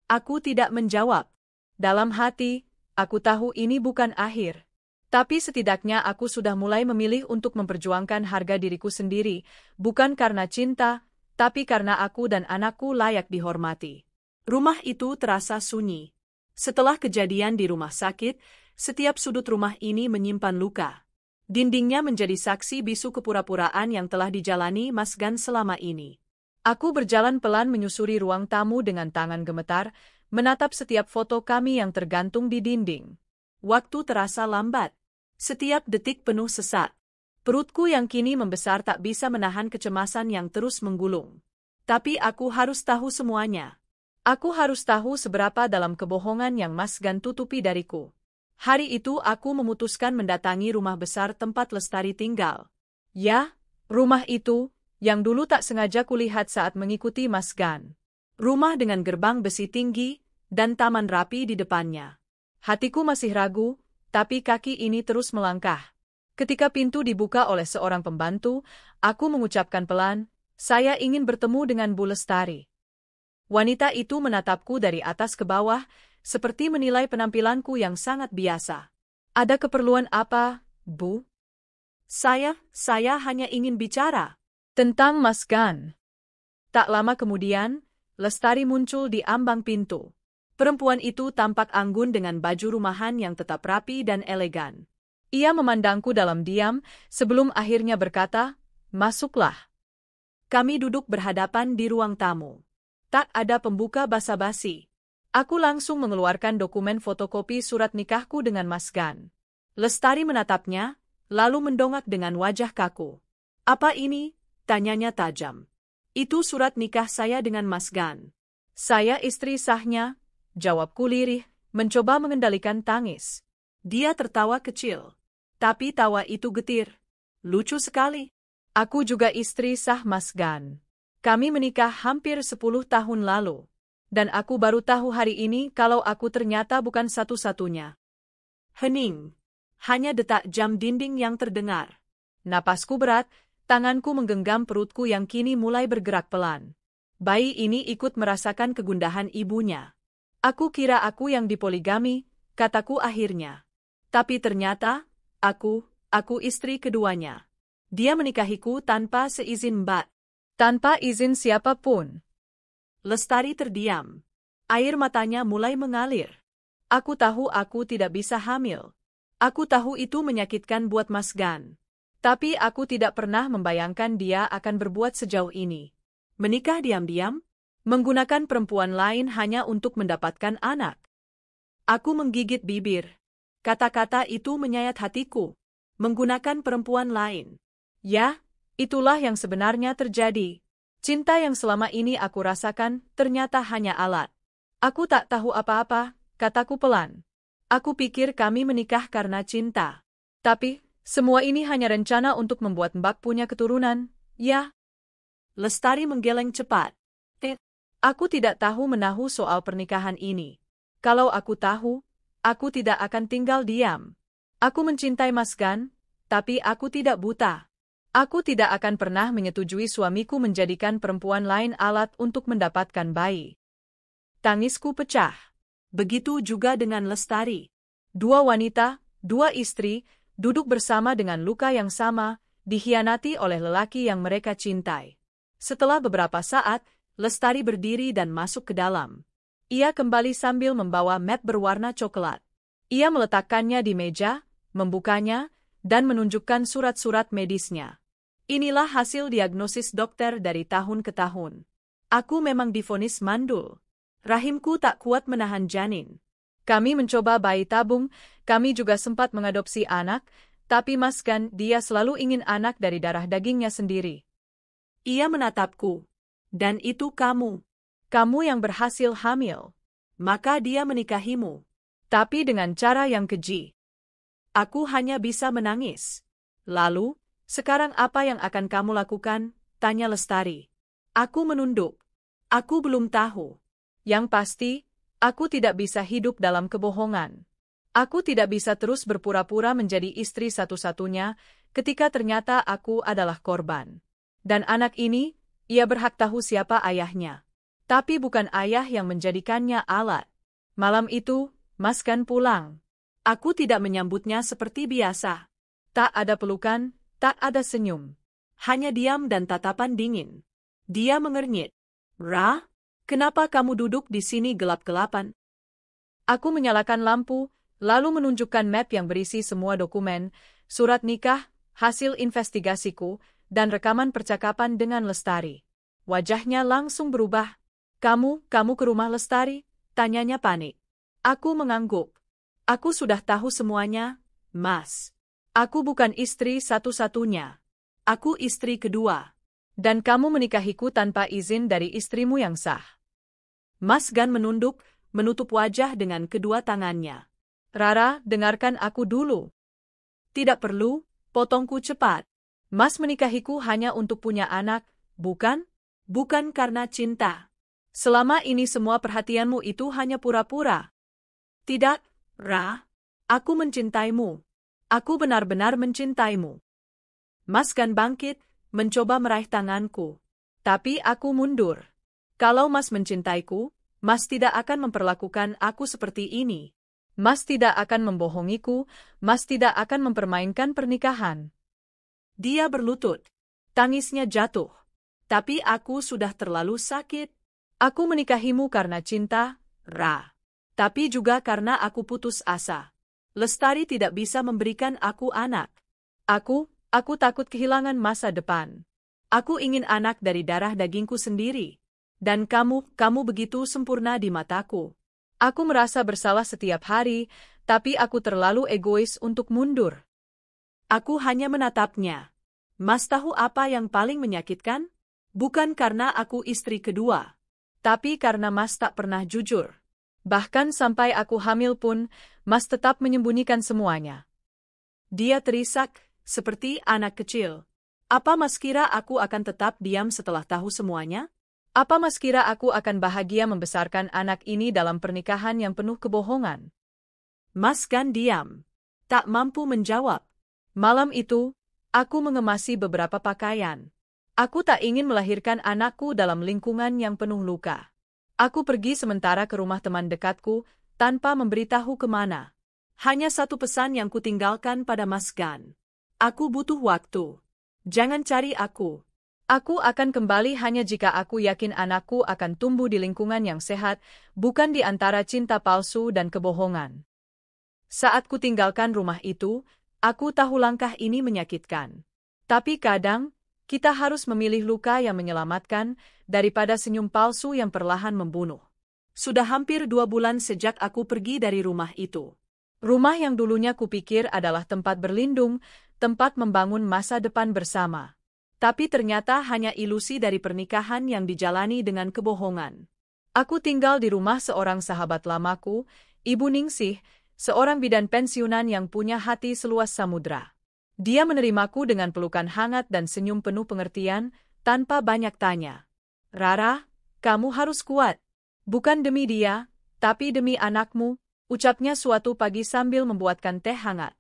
Aku tidak menjawab. Dalam hati, aku tahu ini bukan akhir. Tapi setidaknya aku sudah mulai memilih untuk memperjuangkan harga diriku sendiri, bukan karena cinta, tapi karena aku dan anakku layak dihormati. Rumah itu terasa sunyi. Setelah kejadian di rumah sakit, setiap sudut rumah ini menyimpan luka. Dindingnya menjadi saksi bisu kepura-puraan yang telah dijalani Mas Gan selama ini. Aku berjalan pelan menyusuri ruang tamu dengan tangan gemetar, menatap setiap foto kami yang tergantung di dinding. Waktu terasa lambat. Setiap detik penuh sesak. Perutku yang kini membesar tak bisa menahan kecemasan yang terus menggulung. Tapi aku harus tahu semuanya. Aku harus tahu seberapa dalam kebohongan yang Mas Gan tutupi dariku. Hari itu aku memutuskan mendatangi rumah besar tempat Lestari tinggal. Ya, rumah itu, yang dulu tak sengaja kulihat saat mengikuti Mas Gan. Rumah dengan gerbang besi tinggi, dan taman rapi di depannya. Hatiku masih ragu, tapi kaki ini terus melangkah. Ketika pintu dibuka oleh seorang pembantu, aku mengucapkan pelan, "Saya ingin bertemu dengan Bu Lestari." Wanita itu menatapku dari atas ke bawah, seperti menilai penampilanku yang sangat biasa. "Ada keperluan apa, Bu?" Saya hanya ingin bicara tentang Mas Gan." Tak lama kemudian, Lestari muncul di ambang pintu. Perempuan itu tampak anggun dengan baju rumahan yang tetap rapi dan elegan. Ia memandangku dalam diam, sebelum akhirnya berkata, "Masuklah." Kami duduk berhadapan di ruang tamu. Tak ada pembuka basa-basi. Aku langsung mengeluarkan dokumen fotokopi surat nikahku dengan Mas Gan. Lestari menatapnya, lalu mendongak dengan wajah kaku. "Apa ini?" tanyanya tajam. "Itu surat nikah saya dengan Mas Gan." "Saya istri sahnya," jawabku lirih, mencoba mengendalikan tangis. Dia tertawa kecil. Tapi tawa itu getir. "Lucu sekali. Aku juga istri sah Mas Gan. Kami menikah hampir 10 tahun lalu. Dan aku baru tahu hari ini kalau aku ternyata bukan satu-satunya." Hening. Hanya detak jam dinding yang terdengar. Napasku berat, tanganku menggenggam perutku yang kini mulai bergerak pelan. Bayi ini ikut merasakan kegundahan ibunya. "Aku kira aku yang dipoligami," kataku akhirnya. "Tapi ternyata, aku istri keduanya. Dia menikahiku tanpa seizin Mbak." "Tanpa izin siapapun." Lestari terdiam. Air matanya mulai mengalir. "Aku tahu aku tidak bisa hamil. Aku tahu itu menyakitkan buat Mas Gan. Tapi aku tidak pernah membayangkan dia akan berbuat sejauh ini. Menikah diam-diam? Menggunakan perempuan lain hanya untuk mendapatkan anak." Aku menggigit bibir. Kata-kata itu menyayat hatiku. Menggunakan perempuan lain. Ya, Itulah yang sebenarnya terjadi. Cinta yang selama ini aku rasakan ternyata hanya alat. Aku tak tahu apa-apa, kataku pelan. Aku pikir kami menikah karena cinta. Tapi, semua ini hanya rencana untuk membuat Mbak punya keturunan, ya? Lestari menggeleng cepat. Aku tidak tahu menahu soal pernikahan ini. Kalau aku tahu, aku tidak akan tinggal diam. Aku mencintai Mas Gan, tapi aku tidak buta. Aku tidak akan pernah menyetujui suamiku menjadikan perempuan lain alat untuk mendapatkan bayi. Tangisku pecah. Begitu juga dengan Lestari. Dua wanita, dua istri, duduk bersama dengan luka yang sama, dikhianati oleh lelaki yang mereka cintai. Setelah beberapa saat, Lestari berdiri dan masuk ke dalam. Ia kembali sambil membawa map berwarna coklat. Ia meletakkannya di meja, membukanya, dan menunjukkan surat-surat medisnya. Inilah hasil diagnosis dokter dari tahun ke tahun. Aku memang divonis mandul. Rahimku tak kuat menahan janin. Kami mencoba bayi tabung, kami juga sempat mengadopsi anak, tapi Mas Gan, dia selalu ingin anak dari darah dagingnya sendiri. Ia menatapku. Dan itu kamu. Kamu yang berhasil hamil. Maka dia menikahimu. Tapi dengan cara yang keji. Aku hanya bisa menangis. Lalu, sekarang apa yang akan kamu lakukan? Tanya Lestari. Aku menunduk. Aku belum tahu. Yang pasti, aku tidak bisa hidup dalam kebohongan. Aku tidak bisa terus berpura-pura menjadi istri satu-satunya ketika ternyata aku adalah korban. Dan anak ini, ia berhak tahu siapa ayahnya. Tapi bukan ayah yang menjadikannya alat. Malam itu, Mas Gan pulang. Aku tidak menyambutnya seperti biasa. Tak ada pelukan, tak ada senyum. Hanya diam dan tatapan dingin. Dia mengernyit. Ra, kenapa kamu duduk di sini gelap-gelapan? Aku menyalakan lampu, lalu menunjukkan map yang berisi semua dokumen, surat nikah, hasil investigasiku, dan rekaman percakapan dengan Lestari. Wajahnya langsung berubah. Kamu ke rumah Lestari? Tanyanya panik. Aku mengangguk. Aku sudah tahu semuanya, Mas. Aku bukan istri satu-satunya. Aku istri kedua. Dan kamu menikahiku tanpa izin dari istrimu yang sah. Mas Gan menunduk, menutup wajah dengan kedua tangannya. Rara, dengarkan aku dulu. Tidak perlu, potongku cepat. Mas menikahiku hanya untuk punya anak, bukan? Bukan karena cinta. Selama ini semua perhatianmu itu hanya pura-pura. Tidak, Ra. Aku mencintaimu. Aku benar-benar mencintaimu. Mas Gan bangkit, mencoba meraih tanganku. Tapi aku mundur. Kalau Mas mencintaiku, Mas tidak akan memperlakukan aku seperti ini. Mas tidak akan membohongiku, Mas tidak akan mempermainkan pernikahan. Dia berlutut. Tangisnya jatuh. Tapi aku sudah terlalu sakit. Aku menikahimu karena cinta, Ra. Tapi juga karena aku putus asa. Lestari tidak bisa memberikan aku anak. Aku takut kehilangan masa depan. Aku ingin anak dari darah dagingku sendiri. Dan kamu begitu sempurna di mataku. Aku merasa bersalah setiap hari, tapi aku terlalu egois untuk mundur. Aku hanya menatapnya. Mas tahu apa yang paling menyakitkan? Bukan karena aku istri kedua. Tapi karena Mas tak pernah jujur. Bahkan sampai aku hamil pun, Mas tetap menyembunyikan semuanya. Dia terisak, seperti anak kecil. Apa Mas kira aku akan tetap diam setelah tahu semuanya? Apa Mas kira aku akan bahagia membesarkan anak ini dalam pernikahan yang penuh kebohongan? Mas Gan diam. Tak mampu menjawab. Malam itu, aku mengemasi beberapa pakaian. Aku tak ingin melahirkan anakku dalam lingkungan yang penuh luka. Aku pergi sementara ke rumah teman dekatku, tanpa memberitahu kemana. Hanya satu pesan yang kutinggalkan pada Mas Gan. Aku butuh waktu. Jangan cari aku. Aku akan kembali hanya jika aku yakin anakku akan tumbuh di lingkungan yang sehat, bukan di antara cinta palsu dan kebohongan. Saat kutinggalkan rumah itu, aku tahu langkah ini menyakitkan. Tapi kadang, kita harus memilih luka yang menyelamatkan daripada senyum palsu yang perlahan membunuh. Sudah hampir 2 bulan sejak aku pergi dari rumah itu. Rumah yang dulunya kupikir adalah tempat berlindung, tempat membangun masa depan bersama. Tapi ternyata hanya ilusi dari pernikahan yang dijalani dengan kebohongan. Aku tinggal di rumah seorang sahabat lamaku, Ibu Ningsih, seorang bidan pensiunan yang punya hati seluas samudra. Dia menerimaku dengan pelukan hangat dan senyum penuh pengertian, tanpa banyak tanya. Rara, kamu harus kuat. Bukan demi dia, tapi demi anakmu, ucapnya suatu pagi sambil membuatkan teh hangat.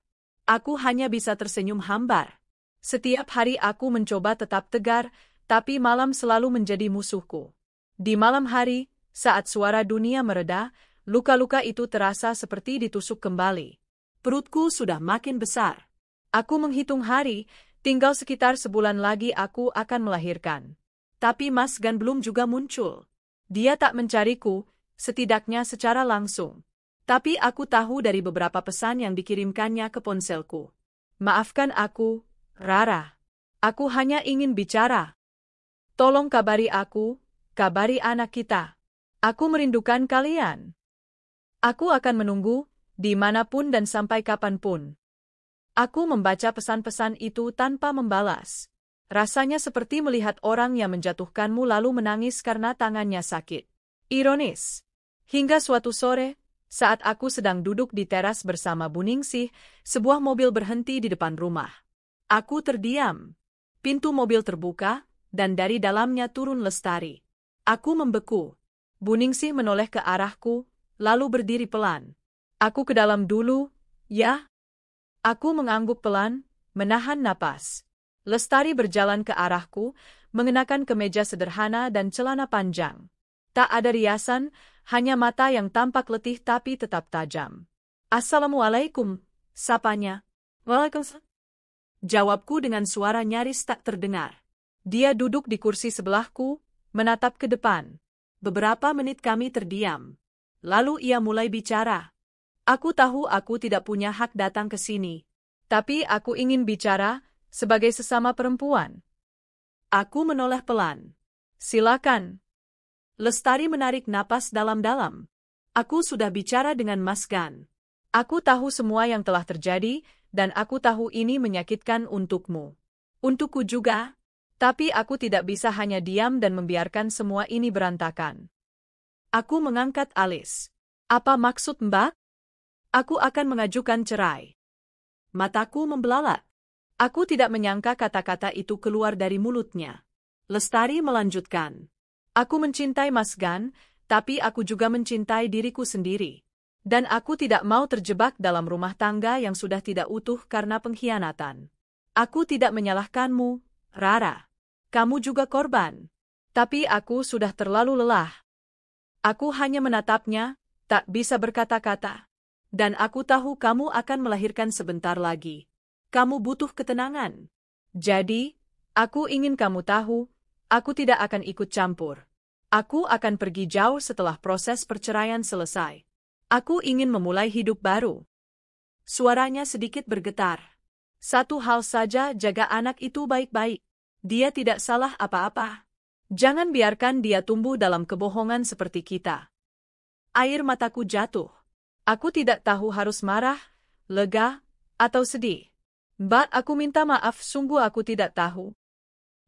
Aku hanya bisa tersenyum hambar. Setiap hari aku mencoba tetap tegar, tapi malam selalu menjadi musuhku. Di malam hari, saat suara dunia mereda, luka-luka itu terasa seperti ditusuk kembali. Perutku sudah makin besar. Aku menghitung hari, tinggal sekitar sebulan lagi aku akan melahirkan. Tapi Mas Gan belum juga muncul. Dia tak mencariku, setidaknya secara langsung. Tapi aku tahu dari beberapa pesan yang dikirimkannya ke ponselku. Maafkan aku, Rara. Aku hanya ingin bicara. Tolong kabari aku, kabari anak kita. Aku merindukan kalian. Aku akan menunggu, dimanapun dan sampai kapanpun. Aku membaca pesan-pesan itu tanpa membalas. Rasanya seperti melihat orang yang menjatuhkanmu lalu menangis karena tangannya sakit. Ironis. Hingga suatu sore, saat aku sedang duduk di teras bersama Bu Ningsih, sebuah mobil berhenti di depan rumah. Aku terdiam. Pintu mobil terbuka, dan dari dalamnya turun Lestari. Aku membeku. Bu Ningsih menoleh ke arahku, lalu berdiri pelan. Aku ke dalam dulu, ya? Aku mengangguk pelan, menahan napas. Lestari berjalan ke arahku, mengenakan kemeja sederhana dan celana panjang. Tak ada riasan, hanya mata yang tampak letih tapi tetap tajam. Assalamualaikum, sapanya. Waalaikumsalam. Jawabku dengan suara nyaris tak terdengar. Dia duduk di kursi sebelahku, menatap ke depan. Beberapa menit kami terdiam. Lalu ia mulai bicara. Aku tahu aku tidak punya hak datang ke sini. Tapi aku ingin bicara, sebagai sesama perempuan. Aku menoleh pelan. Silakan. Lestari menarik napas dalam-dalam. Aku sudah bicara dengan Mas Gan. Aku tahu semua yang telah terjadi, dan aku tahu ini menyakitkan untukmu. Untukku juga. Tapi aku tidak bisa hanya diam dan membiarkan semua ini berantakan. Aku mengangkat alis. Apa maksud Mbak? Aku akan mengajukan cerai. Mataku membelalak. Aku tidak menyangka kata-kata itu keluar dari mulutnya. Lestari melanjutkan. Aku mencintai Mas Gan, tapi aku juga mencintai diriku sendiri. Dan aku tidak mau terjebak dalam rumah tangga yang sudah tidak utuh karena pengkhianatan. Aku tidak menyalahkanmu, Rara. Kamu juga korban. Tapi aku sudah terlalu lelah. Aku hanya menatapnya, tak bisa berkata-kata. Dan aku tahu kamu akan melahirkan sebentar lagi. Kamu butuh ketenangan. Jadi, aku ingin kamu tahu, aku tidak akan ikut campur. Aku akan pergi jauh setelah proses perceraian selesai. Aku ingin memulai hidup baru. Suaranya sedikit bergetar. Satu hal saja, jaga anak itu baik-baik. Dia tidak salah apa-apa. Jangan biarkan dia tumbuh dalam kebohongan seperti kita. Air mataku jatuh. Aku tidak tahu harus marah, lega, atau sedih. Mbak, aku minta maaf, sungguh aku tidak tahu.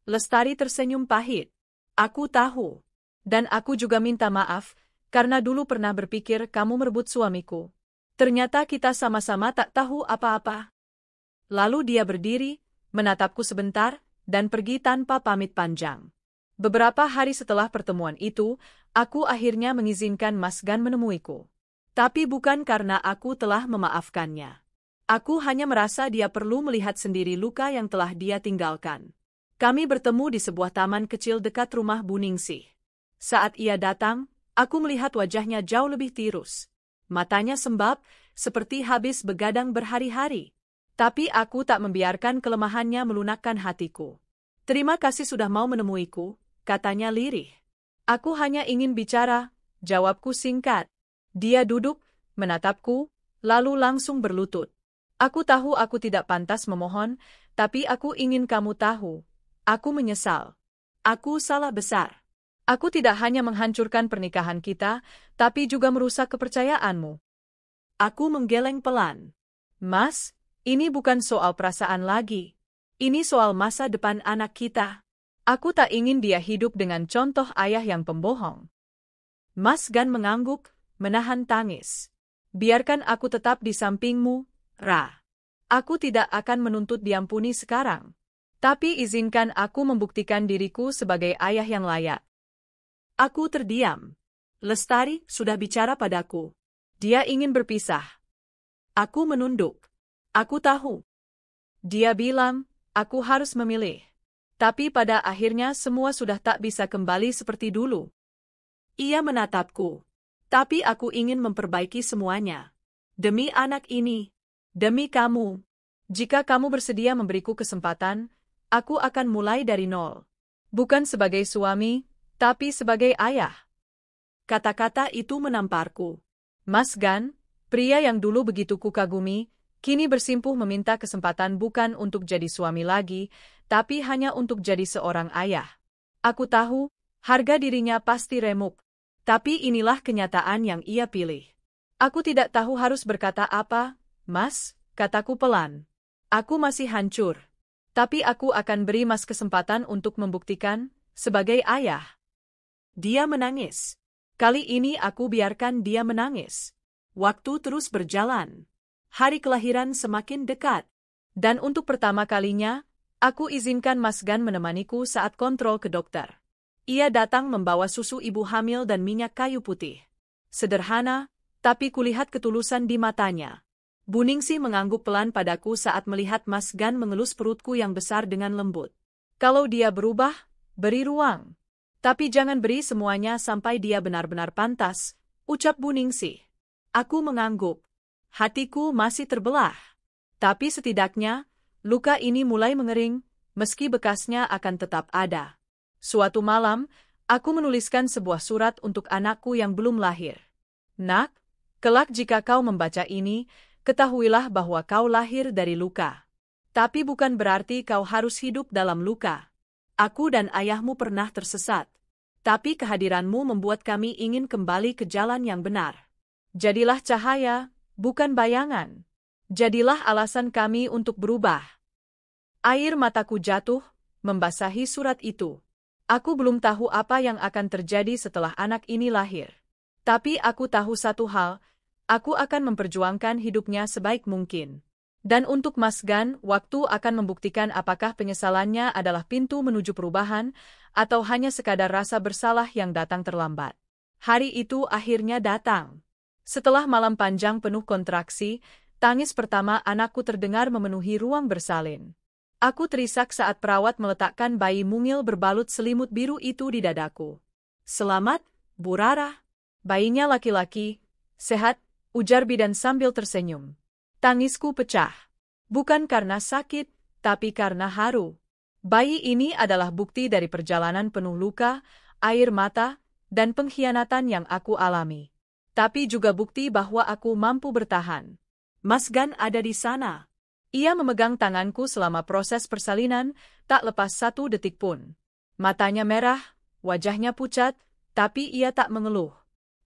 Lestari tersenyum pahit. Aku tahu. Dan aku juga minta maaf, karena dulu pernah berpikir kamu merebut suamiku. Ternyata kita sama-sama tak tahu apa-apa. Lalu dia berdiri, menatapku sebentar, dan pergi tanpa pamit panjang. Beberapa hari setelah pertemuan itu, aku akhirnya mengizinkan Mas Gan menemuiku. Tapi bukan karena aku telah memaafkannya. Aku hanya merasa dia perlu melihat sendiri luka yang telah dia tinggalkan. Kami bertemu di sebuah taman kecil dekat rumah Bu Ningsih. Saat ia datang, aku melihat wajahnya jauh lebih tirus. Matanya sembab, seperti habis begadang berhari-hari. Tapi aku tak membiarkan kelemahannya melunakkan hatiku. Terima kasih sudah mau menemuiku, katanya lirih. Aku hanya ingin bicara, jawabku singkat. Dia duduk, menatapku, lalu langsung berlutut. Aku tahu aku tidak pantas memohon, tapi aku ingin kamu tahu. Aku menyesal. Aku salah besar. Aku tidak hanya menghancurkan pernikahan kita, tapi juga merusak kepercayaanmu. Aku menggeleng pelan. Mas, ini bukan soal perasaan lagi. Ini soal masa depan anak kita. Aku tak ingin dia hidup dengan contoh ayah yang pembohong. Mas Gan mengangguk, menahan tangis. Biarkan aku tetap di sampingmu, Ra. Aku tidak akan menuntut diampuni sekarang. Tapi izinkan aku membuktikan diriku sebagai ayah yang layak. Aku terdiam. Lestari sudah bicara padaku. Dia ingin berpisah. Aku menunduk. Aku tahu. Dia bilang, aku harus memilih. Tapi pada akhirnya semua sudah tak bisa kembali seperti dulu. Ia menatapku. Tapi aku ingin memperbaiki semuanya. Demi anak ini. Demi kamu. Jika kamu bersedia memberiku kesempatan, aku akan mulai dari nol. Bukan sebagai suami, tapi sebagai ayah. Kata-kata itu menamparku. Mas Gan, pria yang dulu begitu kukagumi, kini bersimpuh meminta kesempatan bukan untuk jadi suami lagi, tapi hanya untuk jadi seorang ayah. Aku tahu, harga dirinya pasti remuk. Tapi inilah kenyataan yang ia pilih. Aku tidak tahu harus berkata apa, Mas, kataku pelan. Aku masih hancur. Tapi aku akan beri Mas kesempatan untuk membuktikan, sebagai ayah. Dia menangis. Kali ini aku biarkan dia menangis. Waktu terus berjalan. Hari kelahiran semakin dekat. Dan untuk pertama kalinya, aku izinkan Mas Gan menemaniku saat kontrol ke dokter. Ia datang membawa susu ibu hamil dan minyak kayu putih. Sederhana, tapi kulihat ketulusan di matanya. Bu Ningsih mengangguk pelan padaku saat melihat Mas Gan mengelus perutku yang besar dengan lembut. Kalau dia berubah, beri ruang. Tapi jangan beri semuanya sampai dia benar-benar pantas, ucap Bu Ningsih. Aku mengangguk. Hatiku masih terbelah. Tapi setidaknya, luka ini mulai mengering, meski bekasnya akan tetap ada. Suatu malam, aku menuliskan sebuah surat untuk anakku yang belum lahir. Nak, kelak jika kau membaca ini, ketahuilah bahwa kau lahir dari luka. Tapi bukan berarti kau harus hidup dalam luka. Aku dan ayahmu pernah tersesat. Tapi kehadiranmu membuat kami ingin kembali ke jalan yang benar. Jadilah cahaya, bukan bayangan. Jadilah alasan kami untuk berubah. Air mataku jatuh, membasahi surat itu. Aku belum tahu apa yang akan terjadi setelah anak ini lahir. Tapi aku tahu satu hal, aku akan memperjuangkan hidupnya sebaik mungkin. Dan untuk Mas Gan, waktu akan membuktikan apakah penyesalannya adalah pintu menuju perubahan, atau hanya sekadar rasa bersalah yang datang terlambat. Hari itu akhirnya datang. Setelah malam panjang penuh kontraksi, tangis pertama anakku terdengar memenuhi ruang bersalin. Aku terisak saat perawat meletakkan bayi mungil berbalut selimut biru itu di dadaku. Selamat, Bu Rara. Bayinya laki-laki, sehat, ujar bidan sambil tersenyum. Tangisku pecah. Bukan karena sakit, tapi karena haru. Bayi ini adalah bukti dari perjalanan penuh luka, air mata, dan pengkhianatan yang aku alami. Tapi juga bukti bahwa aku mampu bertahan. Mas Gan ada di sana. Ia memegang tanganku selama proses persalinan, tak lepas satu detik pun. Matanya merah, wajahnya pucat, tapi ia tak mengeluh.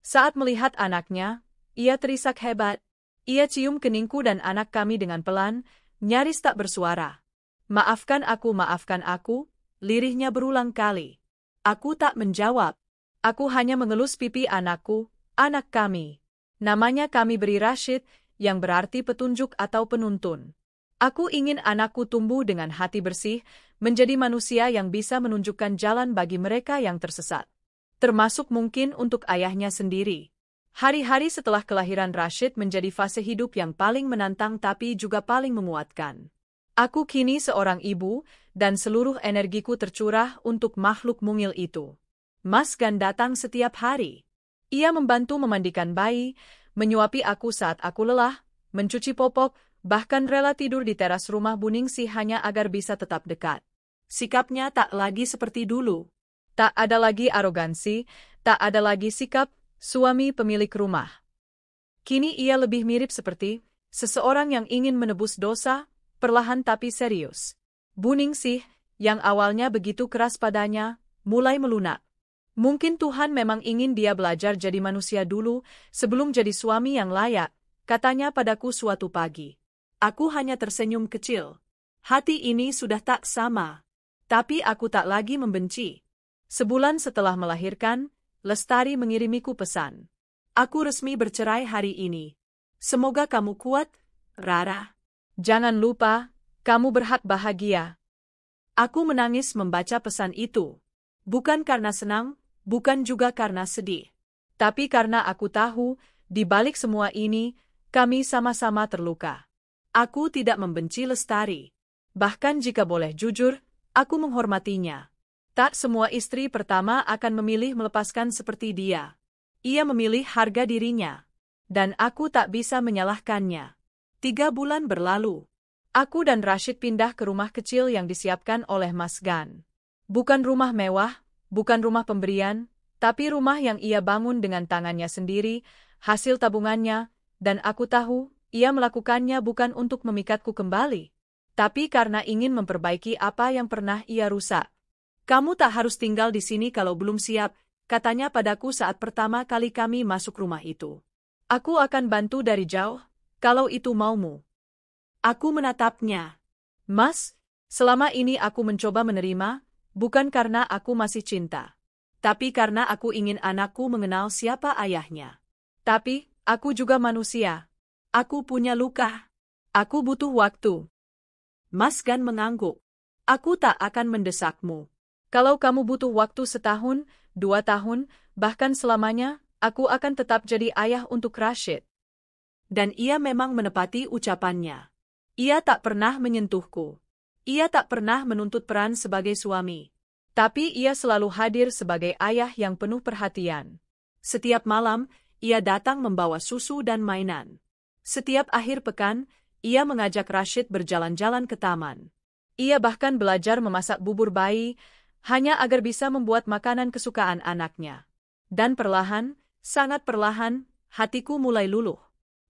Saat melihat anaknya, ia terisak hebat. Ia cium keningku dan anak kami dengan pelan, nyaris tak bersuara. Maafkan aku, lirihnya berulang kali. Aku tak menjawab. Aku hanya mengelus pipi anakku, anak kami. Namanya kami beri Rashid, yang berarti petunjuk atau penuntun. Aku ingin anakku tumbuh dengan hati bersih, menjadi manusia yang bisa menunjukkan jalan bagi mereka yang tersesat. Termasuk mungkin untuk ayahnya sendiri. Hari-hari setelah kelahiran Rashid menjadi fase hidup yang paling menantang tapi juga paling memuatkan. Aku kini seorang ibu, dan seluruh energiku tercurah untuk makhluk mungil itu. Mas Gan datang setiap hari. Ia membantu memandikan bayi, menyuapi aku saat aku lelah, mencuci popok, bahkan rela tidur di teras rumah Bu Ningsih hanya agar bisa tetap dekat. Sikapnya tak lagi seperti dulu. Tak ada lagi arogansi, tak ada lagi sikap suami pemilik rumah. Kini ia lebih mirip seperti seseorang yang ingin menebus dosa, perlahan tapi serius. Bu Ningsih, yang awalnya begitu keras padanya, mulai melunak. Mungkin Tuhan memang ingin dia belajar jadi manusia dulu, sebelum jadi suami yang layak, katanya padaku suatu pagi. Aku hanya tersenyum kecil. Hati ini sudah tak sama. Tapi aku tak lagi membenci. Sebulan setelah melahirkan, Lestari mengirimiku pesan. Aku resmi bercerai hari ini. Semoga kamu kuat, Rara. Jangan lupa, kamu berhak bahagia. Aku menangis membaca pesan itu. Bukan karena senang, bukan juga karena sedih. Tapi karena aku tahu, di balik semua ini, kami sama-sama terluka. Aku tidak membenci Lestari. Bahkan jika boleh jujur, aku menghormatinya. Tak semua istri pertama akan memilih melepaskan seperti dia. Ia memilih harga dirinya. Dan aku tak bisa menyalahkannya. 3 bulan berlalu. Aku dan Rashid pindah ke rumah kecil yang disiapkan oleh Mas Gan. Bukan rumah mewah, bukan rumah pemberian, tapi rumah yang ia bangun dengan tangannya sendiri, hasil tabungannya, dan aku tahu, ia melakukannya bukan untuk memikatku kembali, tapi karena ingin memperbaiki apa yang pernah ia rusak. Kamu tak harus tinggal di sini kalau belum siap, katanya padaku saat pertama kali kami masuk rumah itu. Aku akan bantu dari jauh, kalau itu maumu. Aku menatapnya. Mas, selama ini aku mencoba menerima, bukan karena aku masih cinta. Tapi karena aku ingin anakku mengenal siapa ayahnya. Tapi, aku juga manusia. Aku punya luka. Aku butuh waktu. Mas Gan mengangguk. Aku tak akan mendesakmu. Kalau kamu butuh waktu 1 tahun, 2 tahun, bahkan selamanya, aku akan tetap jadi ayah untuk Rashid. Dan ia memang menepati ucapannya. Ia tak pernah menyentuhku. Ia tak pernah menuntut peran sebagai suami. Tapi ia selalu hadir sebagai ayah yang penuh perhatian. Setiap malam, ia datang membawa susu dan mainan. Setiap akhir pekan, ia mengajak Rashid berjalan-jalan ke taman. Ia bahkan belajar memasak bubur bayi, hanya agar bisa membuat makanan kesukaan anaknya. Dan perlahan, sangat perlahan, hatiku mulai luluh.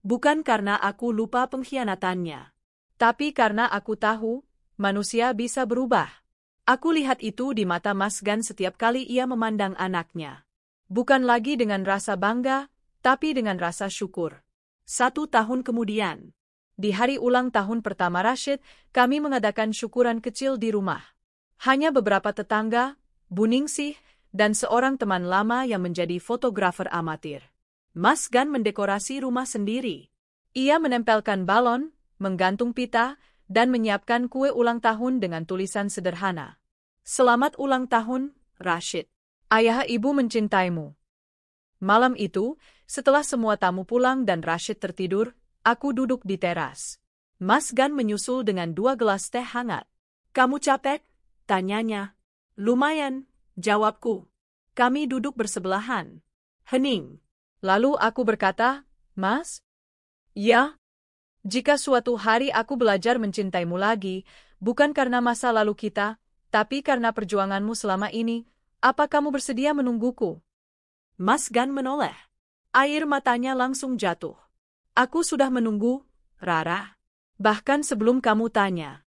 Bukan karena aku lupa pengkhianatannya. Tapi karena aku tahu, manusia bisa berubah. Aku lihat itu di mata Mas Gan setiap kali ia memandang anaknya. Bukan lagi dengan rasa bangga, tapi dengan rasa syukur. 1 tahun kemudian, di hari ulang tahun pertama Rashid, kami mengadakan syukuran kecil di rumah. Hanya beberapa tetangga, Bu Ningsih, dan seorang teman lama yang menjadi fotografer amatir. Mas Gan mendekorasi rumah sendiri. Ia menempelkan balon, menggantung pita, dan menyiapkan kue ulang tahun dengan tulisan sederhana. Selamat ulang tahun, Rashid. Ayah ibu mencintaimu. Malam itu, setelah semua tamu pulang dan Rashid tertidur, aku duduk di teras. Mas Gan menyusul dengan 2 gelas teh hangat. Kamu capek? Tanyanya. Lumayan, jawabku. Kami duduk bersebelahan. Hening. Lalu aku berkata, Mas? Ya? Jika suatu hari aku belajar mencintaimu lagi, bukan karena masa lalu kita, tapi karena perjuanganmu selama ini, apa kamu bersedia menungguku? Mas Gan menoleh. Air matanya langsung jatuh. Aku sudah menunggu, Rara. Bahkan sebelum kamu tanya.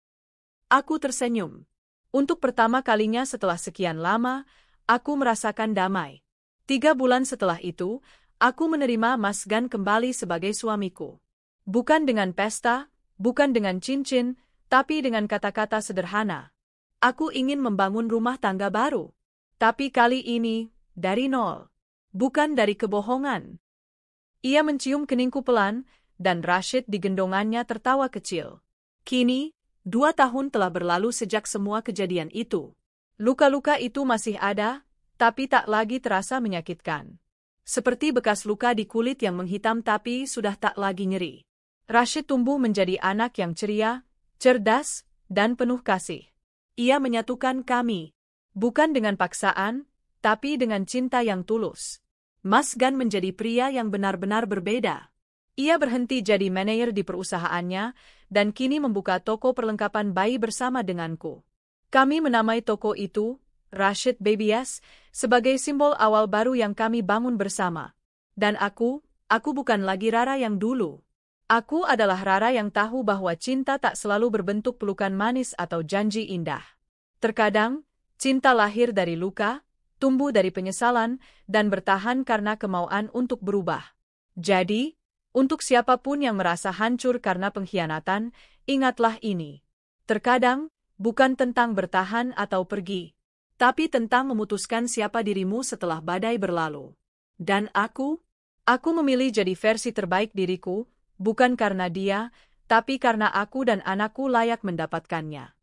Aku tersenyum. Untuk pertama kalinya setelah sekian lama, aku merasakan damai. 3 bulan setelah itu, aku menerima Mas Gan kembali sebagai suamiku. Bukan dengan pesta, bukan dengan cincin, tapi dengan kata-kata sederhana. Aku ingin membangun rumah tangga baru. Tapi kali ini, dari nol. Bukan dari kebohongan. Ia mencium keningku pelan, dan Rashid di gendongannya tertawa kecil. Kini, 2 tahun telah berlalu sejak semua kejadian itu. Luka-luka itu masih ada, tapi tak lagi terasa menyakitkan. Seperti bekas luka di kulit yang menghitam tapi sudah tak lagi nyeri. Rashid tumbuh menjadi anak yang ceria, cerdas, dan penuh kasih. Ia menyatukan kami. Bukan dengan paksaan, tapi dengan cinta yang tulus. Mas Gan menjadi pria yang benar-benar berbeda. Ia berhenti jadi manajer di perusahaannya, dan kini membuka toko perlengkapan bayi bersama denganku. Kami menamai toko itu, Rashid Babyas, sebagai simbol awal baru yang kami bangun bersama. Dan aku bukan lagi Rara yang dulu. Aku adalah Rara yang tahu bahwa cinta tak selalu berbentuk pelukan manis atau janji indah. Terkadang, cinta lahir dari luka, tumbuh dari penyesalan, dan bertahan karena kemauan untuk berubah. Jadi, untuk siapapun yang merasa hancur karena pengkhianatan, ingatlah ini. Terkadang, bukan tentang bertahan atau pergi, tapi tentang memutuskan siapa dirimu setelah badai berlalu. Dan aku memilih jadi versi terbaik diriku, bukan karena dia, tapi karena aku dan anakku layak mendapatkannya.